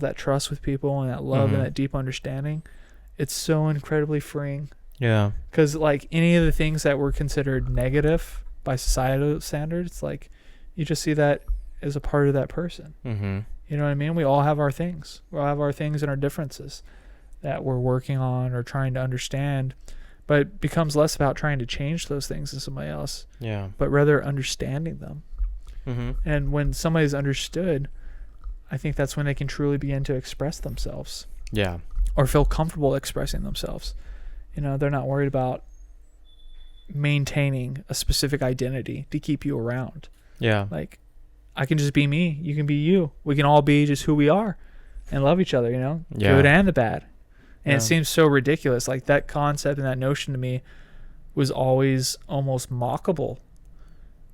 that trust with people and that love and that deep understanding, it's so incredibly freeing. Yeah. Because like any of the things that were considered negative by societal standards, like you just see that as a part of that person. You know what I mean? We all have our things. We all have our things and our differences that we're working on or trying to understand. But it becomes less about trying to change those things in somebody else. Yeah. But rather understanding them. And when somebody's understood, I think that's when they can truly begin to express themselves. Yeah. Or feel comfortable expressing themselves. They're not worried about maintaining a specific identity to keep you around. Yeah. Like, I can just be me. You can be you. We can all be just who we are and love each other, good and the bad. And it seems so ridiculous. Like, that concept and that notion to me was always almost mockable,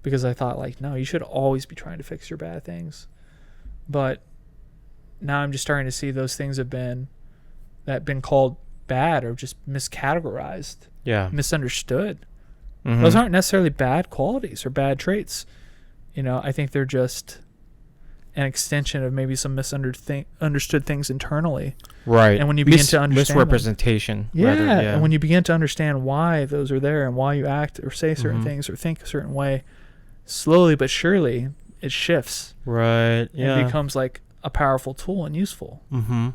because I thought, like, no, you should always be trying to fix your bad things. But now I'm just starting to see those things that have been called bad or just miscategorized, misunderstood. Those aren't necessarily bad qualities or bad traits. I think they're just an extension of maybe some misunderstood things internally. Right. And when you begin to understand misrepresentation. And when you begin to understand why those are there and why you act or say certain things or think a certain way, slowly but surely it shifts. Right. Yeah. It becomes like a powerful tool and useful. And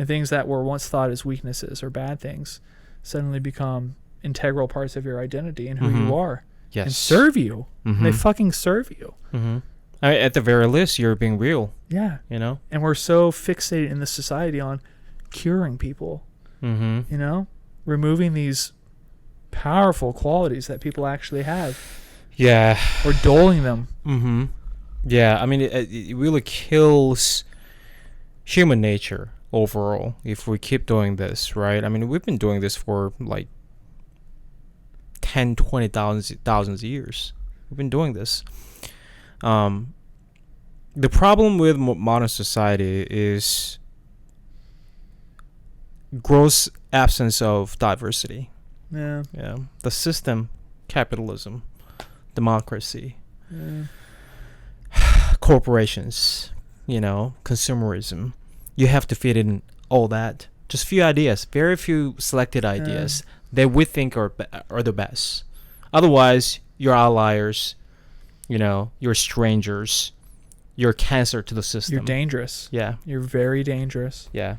things that were once thought as weaknesses or bad things suddenly become integral parts of your identity and who you are. Yes. And serve you. They fucking serve you. At the very least, you're being real. Yeah. And we're so fixated in this society on curing people. Removing these powerful qualities that people actually have. Yeah. Or dulling them. Yeah. I mean, it really kills human nature overall if we keep doing this, right? I mean, we've been doing this for like 10, 20,000 years. We've been doing this. The problem with modern society is gross absence of diversity. Yeah. Yeah. The system, capitalism, democracy, corporations, consumerism. You have to fit in all that. Just few ideas, very few selected ideas that we think are the best. Otherwise, you're outliers. You're strangers. You're cancer to the system. You're dangerous. Yeah. You're very dangerous. Yeah.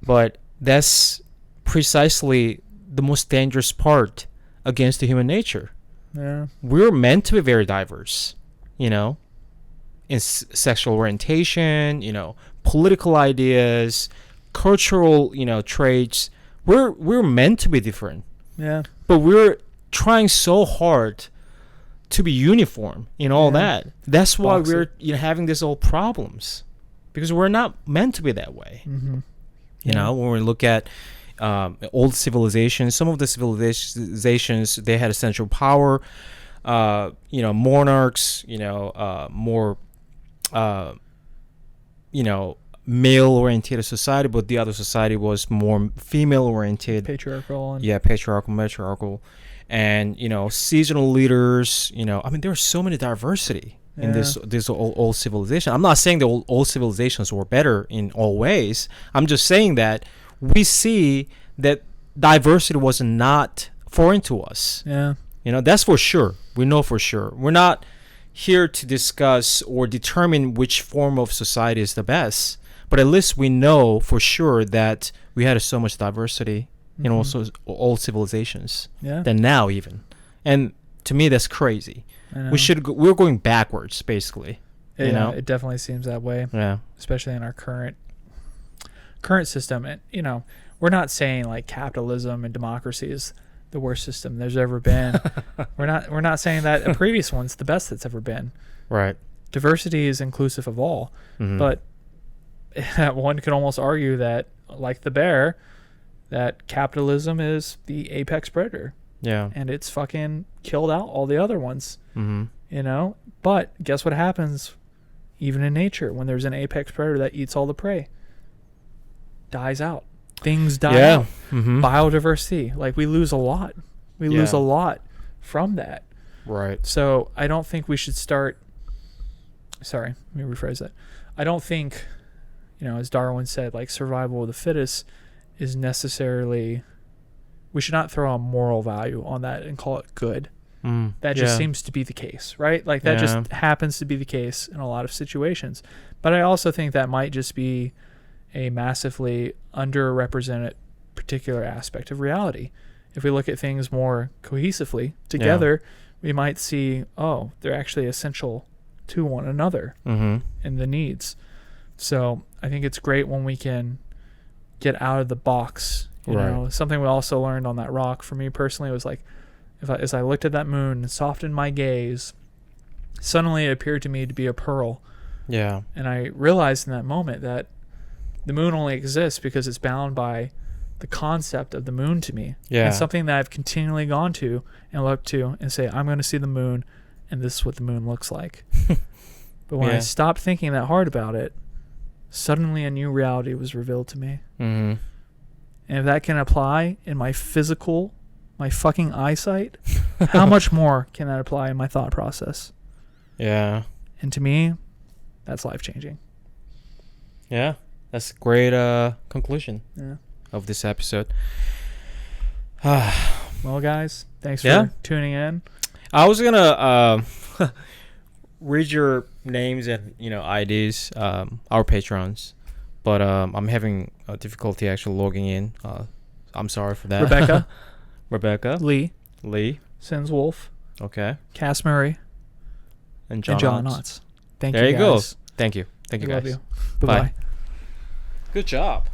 But that's precisely the most dangerous part against the human nature. Yeah. We're meant to be very diverse, in sexual orientation, political ideas, cultural, traits. We're meant to be different. Yeah. But we're trying so hard to be uniform in all that. That's why we're having these old problems, because we're not meant to be that way. When we look at old civilizations. Some of the civilizations, they had a central power, monarchs, more, male-oriented society, but the other society was more female-oriented. Patriarchal. Patriarchal, matriarchal. And, seasonal leaders, there was so many diversity in this old civilization. I'm not saying the old civilizations were better in all ways. I'm just saying that we see that diversity was not foreign to us. Yeah. That's for sure. We know for sure. We're not here to discuss or determine which form of society is the best, but at least we know for sure that we had so much diversity in also old civilizations than now even. And to me, that's crazy. We're going backwards, basically. It definitely seems that way. Yeah. Especially in our current system. And, we're not saying like capitalism and democracy is the worst system there's ever been. We're not saying that a previous one's the best that's ever been. Right. Diversity is inclusive of all. But one could almost argue that, like the bear, that capitalism is the apex predator. Yeah. And it's fucking killed out all the other ones. But guess what happens even in nature when there's an apex predator that eats all the prey? Dies out. Things die out. Biodiversity. Like, we lose a lot. We lose a lot from that. Right. So I don't think we should start... Sorry, let me rephrase that. I don't think, as Darwin said, like, survival of the fittest is necessarily... We should not throw a moral value on that and call it good. That just seems to be the case, right? Like, that just happens to be the case in a lot of situations. But I also think that might just be a massively underrepresented particular aspect of reality. If we look at things more cohesively together, we might see, they're actually essential to one another in the needs. So I think it's great when we can get out of the box. Something we also learned on that rock for me personally was like, as I looked at that moon and softened my gaze, suddenly it appeared to me to be a pearl. Yeah. And I realized in that moment that the moon only exists because it's bound by the concept of the moon to me. Yeah. It's something that I've continually gone to and looked to and say, I'm going to see the moon, and this is what the moon looks like. But when I stopped thinking that hard about it, suddenly a new reality was revealed to me. And if that can apply in my fucking eyesight, how much more can that apply in my thought process? Yeah. And to me, that's life-changing. Yeah. That's a great conclusion of this episode. Well, guys, thanks for tuning in. I was going to read your names and, IDs, our patrons, but I'm having difficulty actually logging in. I'm sorry for that. Rebecca. Lee. Sins Wolf. Okay. Cass Murray. And John Otts. Thank you, guys. There you go. Thank you. Thank you, guys. Love you. Bye-bye. Good job.